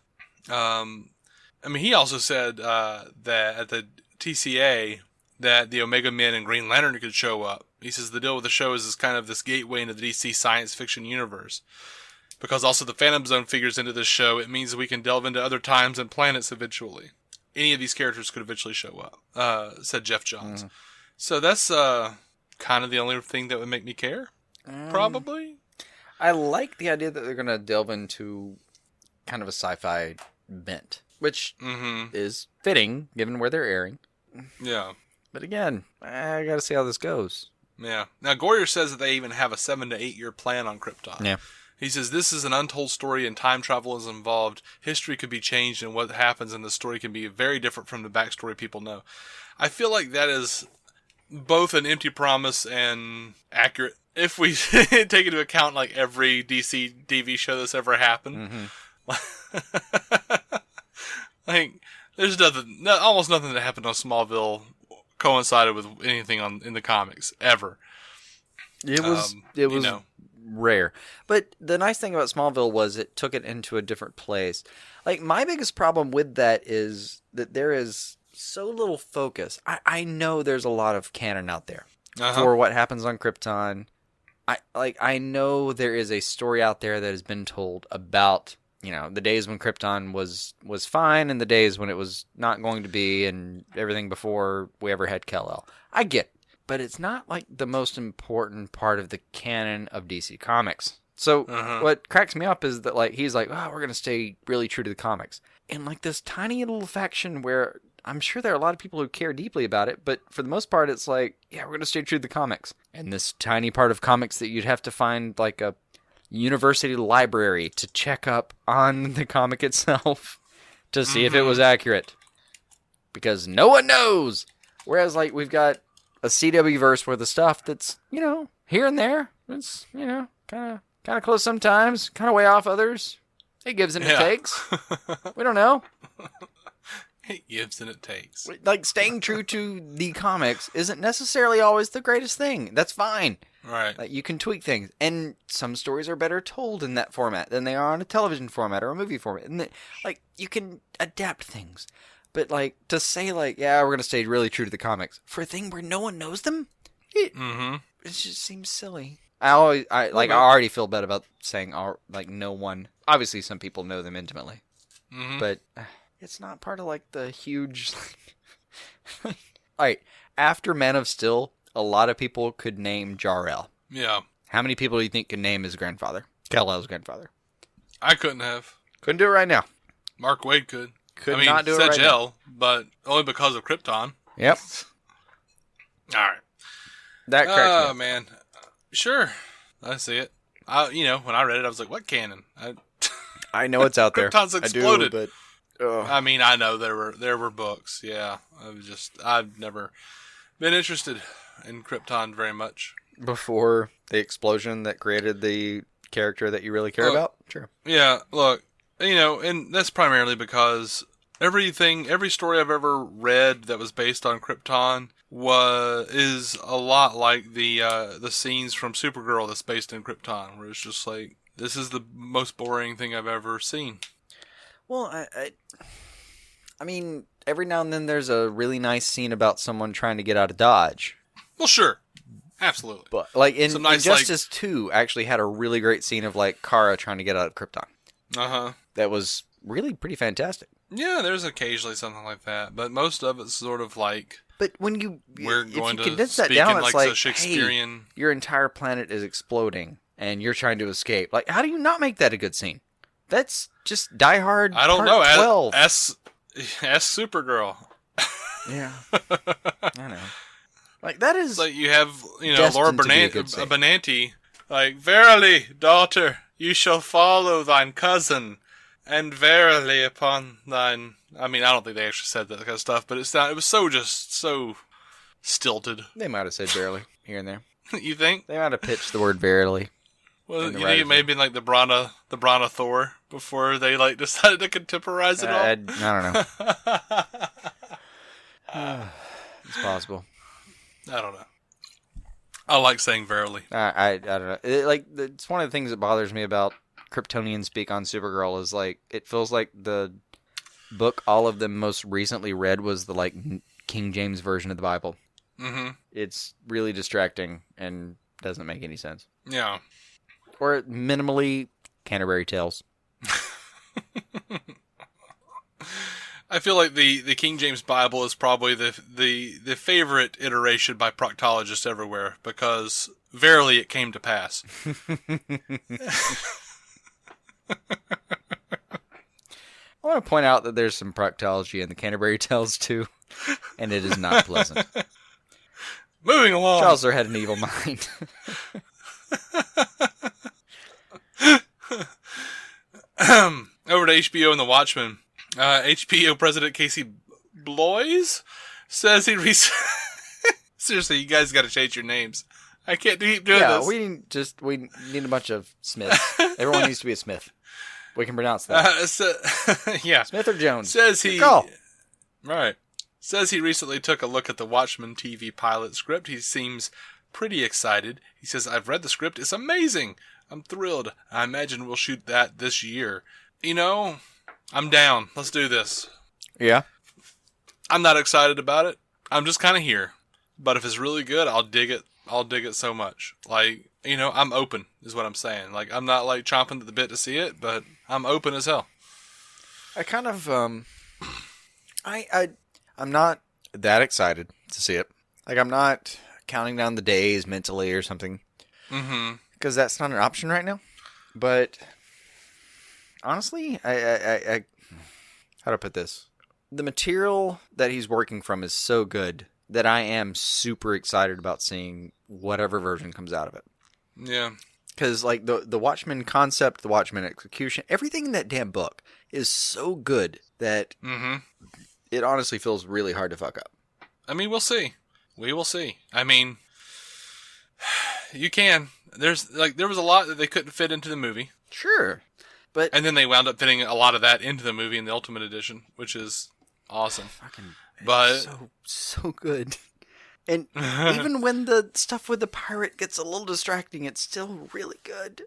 He also said that at the TCA that the Omega Men and Green Lantern could show up. He says the deal with the show is kind of this gateway into the DC science fiction universe. Because also the Phantom Zone figures into this show, it means we can delve into other times and planets eventually. Any of these characters could eventually show up, said Jeff Johns. So that's kind of the only thing that would make me care, probably. I like the idea that they're going to delve into kind of a sci-fi bent, which is fitting given where they're airing. Yeah. But again, I got to see how this goes. Yeah. Now, Goyer says that they even have a 7 to 8 year plan on Krypton. Yeah. He says this is an untold story and time travel is involved. History could be changed and what happens in the story can be very different from the backstory people know. I feel like that is both an empty promise and accurate. If we take into account every DC TV show that's ever happened. There's almost nothing that happened on Smallville coincided with anything in the comics ever. It was rare. But the nice thing about Smallville was it took it into a different place. My biggest problem with that is that there is so little focus. I know there's a lot of canon out there for what happens on Krypton. I know there is a story out there that has been told about the days when Krypton was fine and the days when it was not going to be and everything before we ever had Kal-El. I get it. But it's not the most important part of the canon of DC Comics. So what cracks me up is that he's we're going to stay really true to the comics. And this tiny little faction where I'm sure there are a lot of people who care deeply about it, but for the most part it's we're going to stay true to the comics. And this tiny part of comics that you'd have to find a university library to check up on the comic itself to see if it was accurate. Because no one knows! Whereas we've got a CW verse where the stuff that's, here and there, it's, kind of close sometimes, kind of way off others. It gives and it takes. We don't know. It gives and it takes. Staying true to the comics isn't necessarily always the greatest thing. That's fine. Right. You can tweak things. And some stories are better told in that format than they are on a television format or a movie format. And you can adapt things. But, to say, we're going to stay really true to the comics for a thing where no one knows them, it just seems silly. I already feel bad about saying, no one. Obviously, some people know them intimately. But it's not part of, the huge... All right, after Man of Steel, a lot of people could name Jor-El. Yeah. How many people do you think could name his grandfather? Kal-El's grandfather. I couldn't have. Couldn't do it right now. Mark Waid could. Could not do it right now. But only because of Krypton. Yep. All right. That cracks me up. Man. Sure, I see it. When I read it, I was like, "What canon?" I know it's out there. Krypton's exploded. I do, but I mean, I know there were books. Yeah, I've never been interested in Krypton very much. before the explosion that created the character that you really care about? Sure. Yeah, look, and that's primarily because every story I've ever read that was based on Krypton is a lot like the scenes from Supergirl that's based in Krypton, where it's just like, this is the most boring thing I've ever seen. Well, I mean, every now and then there's a really nice scene about someone trying to get out of Dodge. Well, sure. Absolutely. But like in nice, Injustice 2 actually had a really great scene of like Kara trying to get out of Krypton. Uh-huh. That was really pretty fantastic. Yeah, there's occasionally something like that, but most of it's sort of like, But when you condense that down, in it's like like, a Shakespearean. hey, your entire planet is exploding and you're trying to escape. Like, how do you not make that a good scene? That's just Die Hard. I don't Part know. 12. Ask Supergirl. Yeah, I know. Like that is Like you have, Laura destined to be a good scene. Benanti, like, verily, daughter, you shall follow thine cousin, and verily upon thine. I mean, I don't think they actually said that kind of stuff, but it was so stilted. They might have said barely here and there. You think? They might have pitched the word verily. Well, in the you think it may have been like the Brana Thor before they like decided to contemporize it all. I don't know. It's possible. I don't know. I like saying verily. I don't know. It's one of the things that bothers me about Kryptonian speak on Supergirl is like it feels like the book all of them most recently read was the like King James version of the Bible. Mm-hmm. It's really distracting and doesn't make any sense. Yeah. Or minimally Canterbury Tales. I feel like the King James Bible is probably the favorite iteration by proctologists everywhere, because verily it came to pass. I want to point out that there's some proctology in the Canterbury Tales too, and it is not pleasant. Moving along. Chaucer had an evil mind. Over to HBO and the Watchmen. HBO President Casey Bloys says he seriously, you guys got to change your names. I can't keep doing this. We need a bunch of Smiths. Everyone needs to be a Smith. We can pronounce that. Yeah. Smith or Jones. Says he. Good call. Right. Says he recently took a look at the Watchmen TV pilot script. He seems pretty excited. He says, I've read the script. It's amazing. I'm thrilled. I imagine we'll shoot that this year. I'm down. Let's do this. Yeah. I'm not excited about it. I'm just kind of here. But if it's really good, I'll dig it. I'll dig it so much. Like, I'm open is what I'm saying. Like, I'm not like chomping at the bit to see it, but I'm open as hell. I kind of, I'm not that excited to see it. Like, I'm not counting down the days mentally or something. Mm-hmm. Because that's not an option right now. But honestly, I how to put this? The material that he's working from is so good that I am super excited about seeing whatever version comes out of it. Yeah. Because, like, the Watchmen concept, the Watchmen execution, everything in that damn book is so good that it honestly feels really hard to fuck up. I mean, we'll see. We will see. I mean, you can. There was a lot that they couldn't fit into the movie. Sure. And then they wound up fitting a lot of that into the movie in the Ultimate Edition, which is awesome. But so good. And even when the stuff with the pirate gets a little distracting, it's still really good.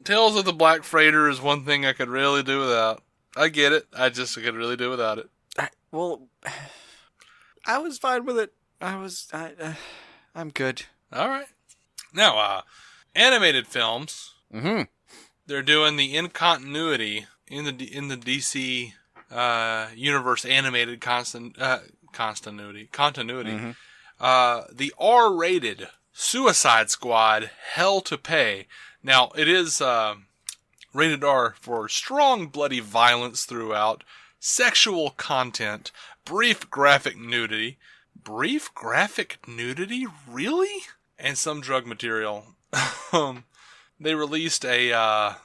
Tales of the Black Freighter is one thing I could really do without. I get it. I could really do without it. I was fine with it. I'm good. All right. Now, animated films. Mm-hmm. They're doing the continuity in the DC universe animated continuity. Mm-hmm. The R-rated Suicide Squad: Hell to Pay. Now, it is rated R for strong bloody violence throughout, sexual content, brief graphic nudity, brief graphic nudity, really? And some drug material. They released the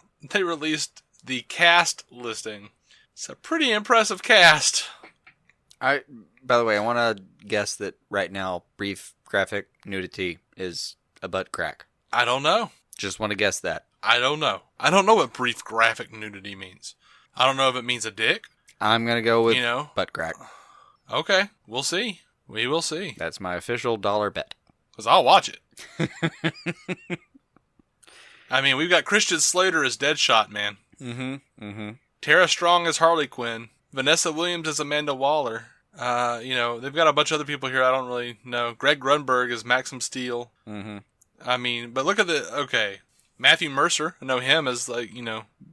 cast listing. It's a pretty impressive cast. By the way, I want to guess that right now, brief graphic nudity is a butt crack. I don't know. Just want to guess that. I don't know. I don't know what brief graphic nudity means. I don't know if it means a dick. I'm going to go with butt crack. Okay, we'll see. We will see. That's my official dollar bet. Because I'll watch it. I mean, we've got Christian Slater as Deadshot, man. Tara Strong as Harley Quinn. Vanessa Williams as Amanda Waller. They've got a bunch of other people here I don't really know. Greg Grunberg as Maxim Steele. I mean, but look at Matthew Mercer. I know him as,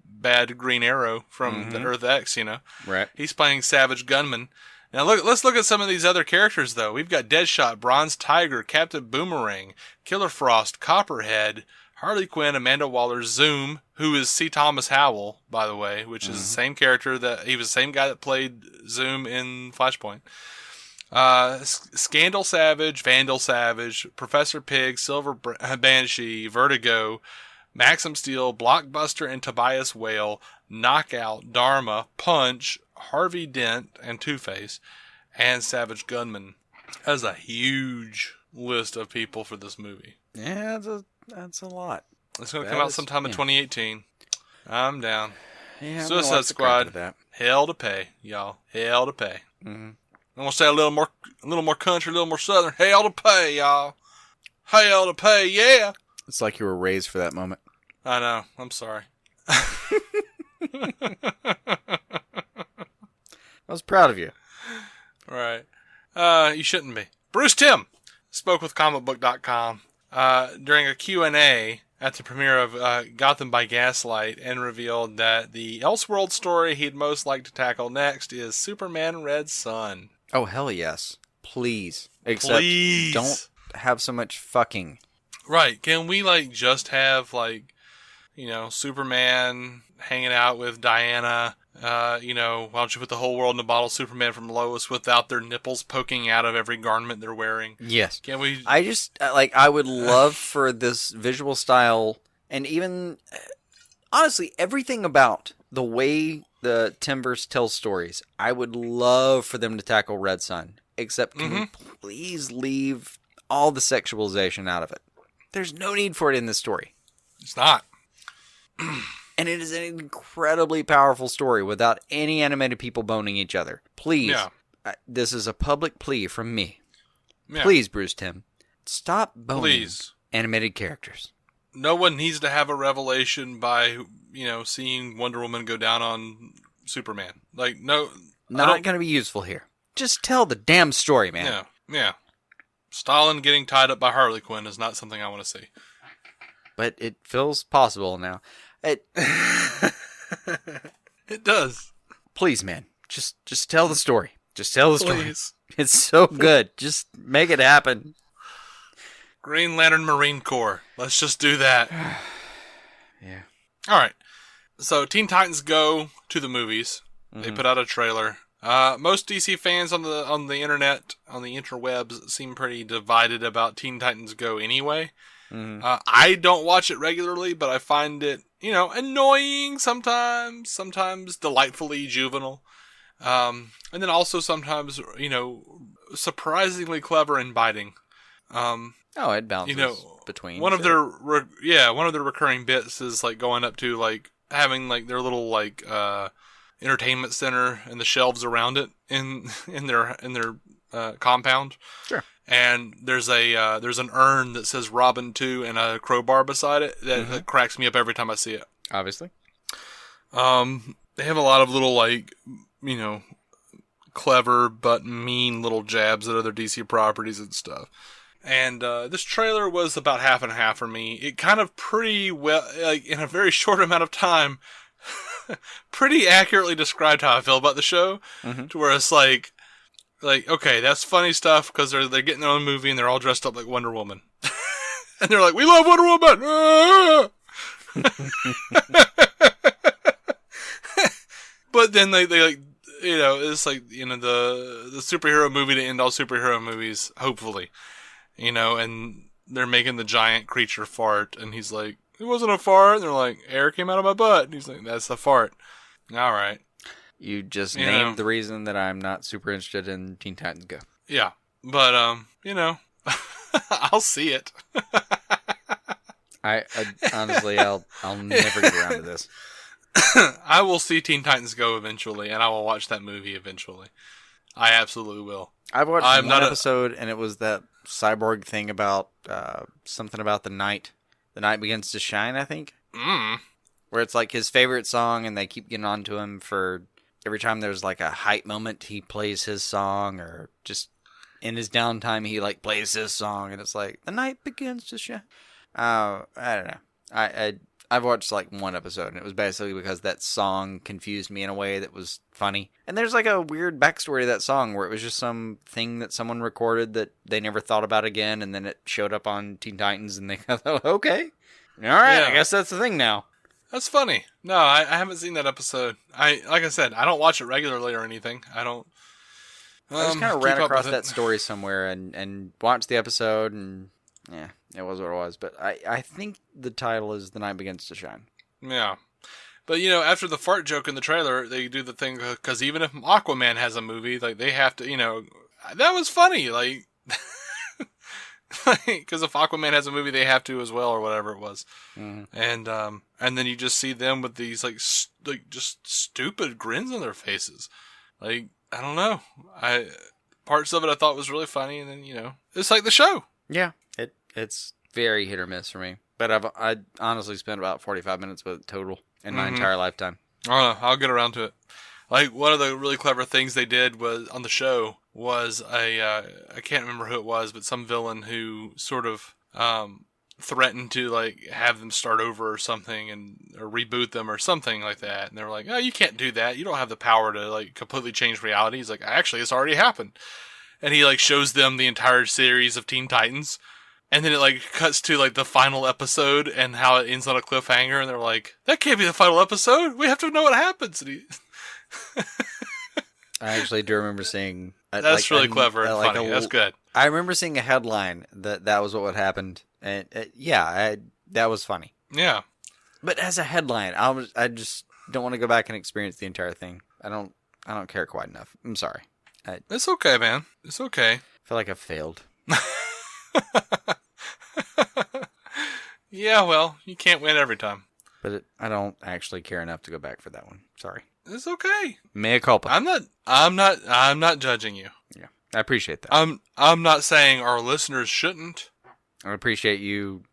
bad Green Arrow from the Earth X, Right. He's playing Savage Gunman. Now, let's look at some of these other characters, though. We've got Deadshot, Bronze Tiger, Captain Boomerang, Killer Frost, Copperhead, Harley Quinn, Amanda Waller, Zoom, who is C. Thomas Howell, by the way, which is the same character he was the same guy that played Zoom in Flashpoint. Scandal Savage, Vandal Savage, Professor Pig, Silver Banshee, Vertigo, Maxim Steel, Blockbuster and Tobias Whale, Knockout, Dharma, Punch, Harvey Dent, and Two-Face, and Savage Gunman. That's a huge list of people for this movie. Yeah, that's a lot. It's going to come out sometime in 2018. I'm down. Yeah, Suicide Squad. Hell to pay, y'all. Hell to pay. I'm going to say a little more country, a little more southern. Hell to pay, y'all. Hell to pay, yeah. It's like you were raised for that moment. I know. I'm sorry. I was proud of you. Right. You shouldn't be. Bruce Timm spoke with comicbook.com during a Q&A at the premiere of Gotham by Gaslight and revealed that the Elseworld story he'd most like to tackle next is Superman Red Sun. Oh, hell yes. Please. Except don't have so much fucking. Right. Can we, just have, Superman hanging out with Diana, why don't you put the whole world in a bottle, Superman from Lois, without their nipples poking out of every garment they're wearing? Yes. Can we... I would love for this visual style, and even, honestly, everything about the way the Timbers tell stories, I would love for them to tackle Red Sun. Except, can we please leave all the sexualization out of it? There's no need for it in this story. It's not. And it is an incredibly powerful story without any animated people boning each other. Please, this is a public plea from me. Yeah. Please, Bruce Timm, stop boning animated characters. No one needs to have a revelation by, seeing Wonder Woman go down on Superman. No. Not going to be useful here. Just tell the damn story, man. Yeah. Stalin getting tied up by Harley Quinn is not something I want to see. But it feels possible now. It does. Please, man. Just tell the story. Just tell the story. Please. It's so good. Just make it happen. Green Lantern Marine Corps. Let's just do that. Yeah. All right. So Teen Titans Go to the movies. They put out a trailer. Most DC fans on the internet, on the interwebs, seem pretty divided about Teen Titans Go anyway. I don't watch it regularly, but I find it, annoying sometimes delightfully juvenile. And then also sometimes, surprisingly clever and biting. It balances between. One of their recurring bits is going up to having their little entertainment center and the shelves around it in their compound. Sure. And there's an urn that says Robin 2 and a crowbar beside it that cracks me up every time I see it. Obviously. They have a lot of little clever but mean little jabs at other DC properties and stuff. And this trailer was about half and half for me. It kind of pretty well, in a very short amount of time, pretty accurately described how I feel about the show. To where it's okay, that's funny stuff because they're getting their own movie and they're all dressed up like Wonder Woman. And they're like, we love Wonder Woman! Ah! But then they it's like, the superhero movie to end all superhero movies, hopefully, and they're making the giant creature fart, and he's like, it wasn't a fart, and they're like, air came out of my butt, and he's like, that's the fart. All right. You just named the reason that I'm not super interested in Teen Titans Go. Yeah, but, I'll see it. I honestly, I'll never get around to this. I will see Teen Titans Go eventually, and I will watch that movie eventually. I absolutely will. I've watched one episode, and it was that Cyborg thing about something about the night. The night begins to shine, I think. Where it's like his favorite song, and they keep getting on to him for every time there's like a hype moment, he plays his song, or just in his downtime, he like plays his song, and it's like, the night begins to shine. I don't know. I've watched like one episode, and it was basically because that song confused me in a way that was funny. And there's like a weird backstory to that song where it was just some thing that someone recorded that they never thought about again, and then it showed up on Teen Titans, and they thought, okay, all right, I guess that's the thing now. That's funny. No, I haven't seen that episode. Like I said, I don't watch it regularly or anything. I don't. I just kind of ran across that story somewhere and watched the episode, and yeah, it was what it was. But I think the title is The Night Begins to Shine. Yeah. But, after the fart joke in the trailer, they do the thing, because even if Aquaman has a movie, like, they have to, that was funny, like, because if Aquaman has a movie, they have to as well, or whatever it was. Mm-hmm. And then you just see them with these, just stupid grins on their faces. Like, I don't know. Parts of it I thought was really funny, and then, it's like the show. Yeah, it's very hit or miss for me. But I honestly spent about 45 minutes with it total in my entire lifetime. I don't know. I'll get around to it. Like, one of the really clever things they did was on the show was I can't remember who it was, but some villain who sort of threatened to like have them start over or something, or reboot them or something like that. And they were like, "Oh, you can't do that. You don't have the power to like completely change reality." He's like, "Actually, it's already happened." And he like shows them the entire series of Teen Titans. And then it, like, cuts to, like, the final episode and how it ends on a cliffhanger. And they're like, that can't be the final episode. We have to know what happens. I actually do remember seeing... That's really clever and funny. That's good. I remember seeing a headline that was what happened. And, that was funny. Yeah. But as a headline, I just don't want to go back and experience the entire thing. I don't care quite enough. I'm sorry. It's okay, man. It's okay. I feel like I've failed. Yeah, well, you can't win every time. But I don't actually care enough to go back for that one. Sorry. It's okay. Mea culpa. I'm not judging you. Yeah, I appreciate that. I'm not saying our listeners shouldn't. I appreciate you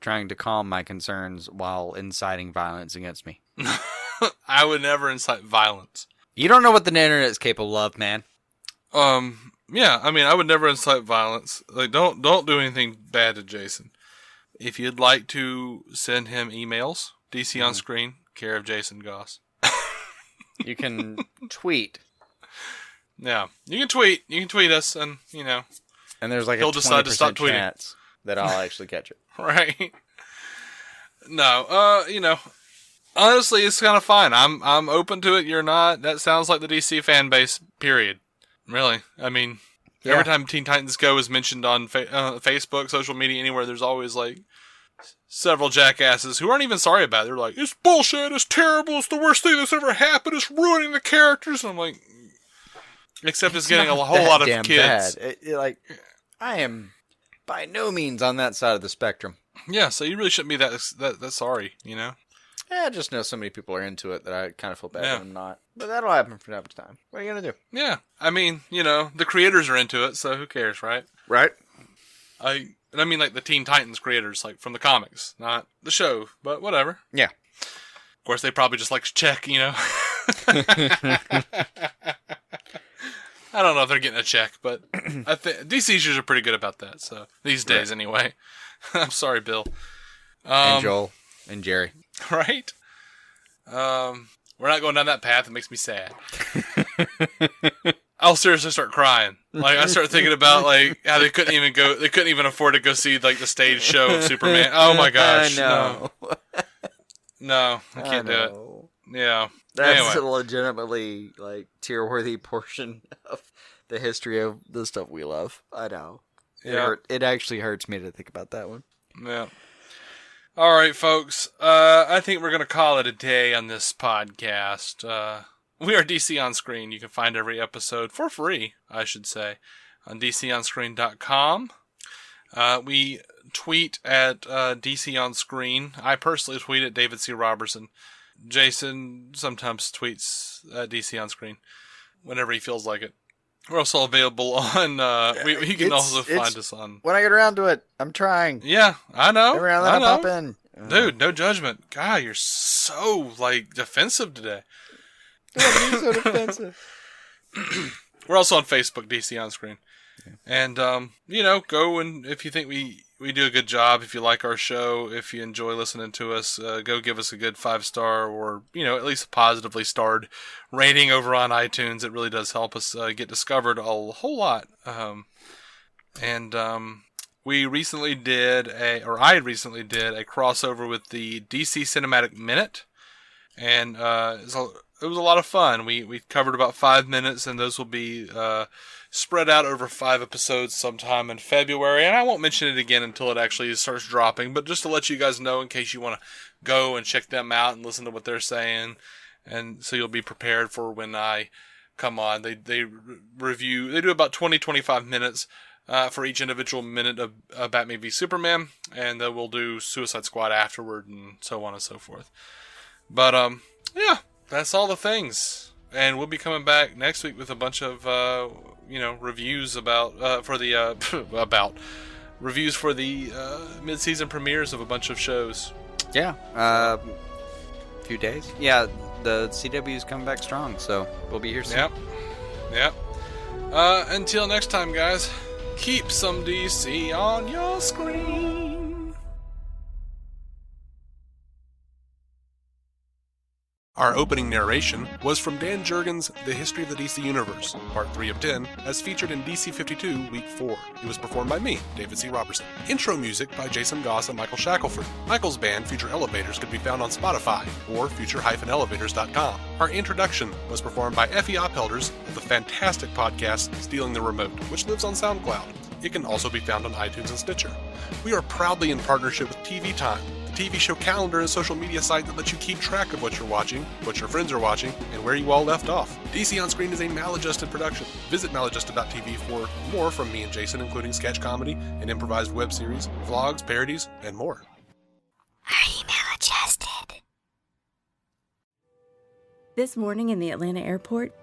trying to calm my concerns while inciting violence against me. I would never incite violence. You don't know what the internet is capable of, man. Yeah, I mean, I would never incite violence. Like, don't do anything bad to Jason. If you'd like to send him emails, DC on screen, care of Jason Goss. You can tweet. Yeah, you can tweet. You can tweet us, and and there's like he'll a 20% decide to stop tweeting. Chance that I'll actually catch it. Right? No, honestly, it's kind of fine. I'm open to it. You're not. That sounds like the DC fan base. Period. Really, I mean. Yeah. Every time Teen Titans Go is mentioned on Facebook, social media, anywhere, there's always, like, several jackasses who aren't even sorry about it. They're like, it's bullshit, it's terrible, it's the worst thing that's ever happened, it's ruining the characters. And I'm like, except it's getting a whole lot of kids. Bad. I am by no means on that side of the spectrum. Yeah, so you really shouldn't be that sorry, Yeah, I just know so many people are into it that I kind of feel bad that I'm not. But that'll happen from time to time. What are you going to do? Yeah. I mean, the creators are into it, so who cares, right? Right. I mean, like, the Teen Titans creators, like, from the comics, not the show, but whatever. Yeah. Of course, they probably just like to check, I don't know if they're getting a check, but I think DC's usually pretty good about that, so these days, anyway. I'm sorry, Bill. And Joel. And Jerry. Right? We're not going down that path. It makes me sad. I'll seriously start crying. Like, I start thinking about, like, how they couldn't even afford to go see, like, the stage show of Superman. Oh my gosh. No, I can't do it. Yeah. That's Anyway. a legitimately like tier-worthy portion of the history of the stuff we love. I know. Yeah. It actually hurts me to think about that one. Yeah. All right, folks. I think we're going to call it a day on this podcast. We are DC On Screen. You can find every episode for free, I should say, on DCOnScreen.com. We tweet at DC On Screen. I personally tweet at David C. Robertson. Jason sometimes tweets at DC On Screen whenever he feels like it. We're also available on, you can also find us on. When I get around to it, I'm trying. Yeah, I know. Every now and then I pop in. Dude, no judgment. God, you're so, defensive today. Don't be so defensive. We're also on Facebook, DC On Screen. And, go and if you think we do a good job, if you like our show, if you enjoy listening to us, go give us a good 5-star or, at least a positively starred rating over on iTunes. It really does help us get discovered a whole lot. I recently did a crossover with the DC Cinematic Minute. And it was a lot of fun. We covered about 5 minutes, and those will be spread out over 5 episodes sometime in February. And I won't mention it again until it actually starts dropping, but just to let you guys know in case you want to go and check them out and listen to what they're saying, and so you'll be prepared for when I come on. They do about 20-25 minutes for each individual minute of Batman v Superman, and then we'll do Suicide Squad afterward, and so on and so forth. But yeah, that's all the things, and we'll be coming back next week with a bunch of reviews reviews for the mid-season premieres of a bunch of shows. Yeah, a few days. Yeah, the CW's coming back strong, so we'll be here soon. Yep. Until next time, guys, keep some DC on your screen. Our opening narration was from Dan Jurgens' The History of the DC Universe, Part 3 of 10, as featured in DC 52, Week 4. It was performed by me, David C. Robertson. Intro music by Jason Goss and Michael Shackelford. Michael's band, Future Elevators, could be found on Spotify or future-elevators.com. Our introduction was performed by Effie Oppelders of the fantastic podcast Stealing the Remote, which lives on SoundCloud. It can also be found on iTunes and Stitcher. We are proudly in partnership with TV Time, the TV show calendar and social media site that lets you keep track of what you're watching, what your friends are watching, and where you all left off. DC On Screen is a maladjusted production. Visit maladjusted.tv for more from me and Jason, including sketch comedy, an improvised web series, vlogs, parodies, and more. Are you maladjusted? This morning in the Atlanta airport,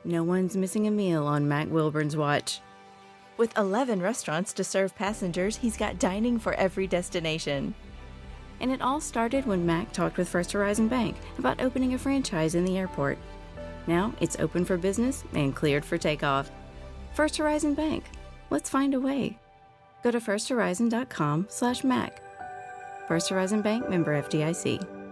no one's missing a meal on Mac Wilburn's watch. With 11 restaurants to serve passengers, he's got dining for every destination. And it all started when Mac talked with First Horizon Bank about opening a franchise in the airport. Now it's open for business and cleared for takeoff. First Horizon Bank. Let's find a way. Go to firsthorizon.com/Mac. First Horizon Bank, member FDIC.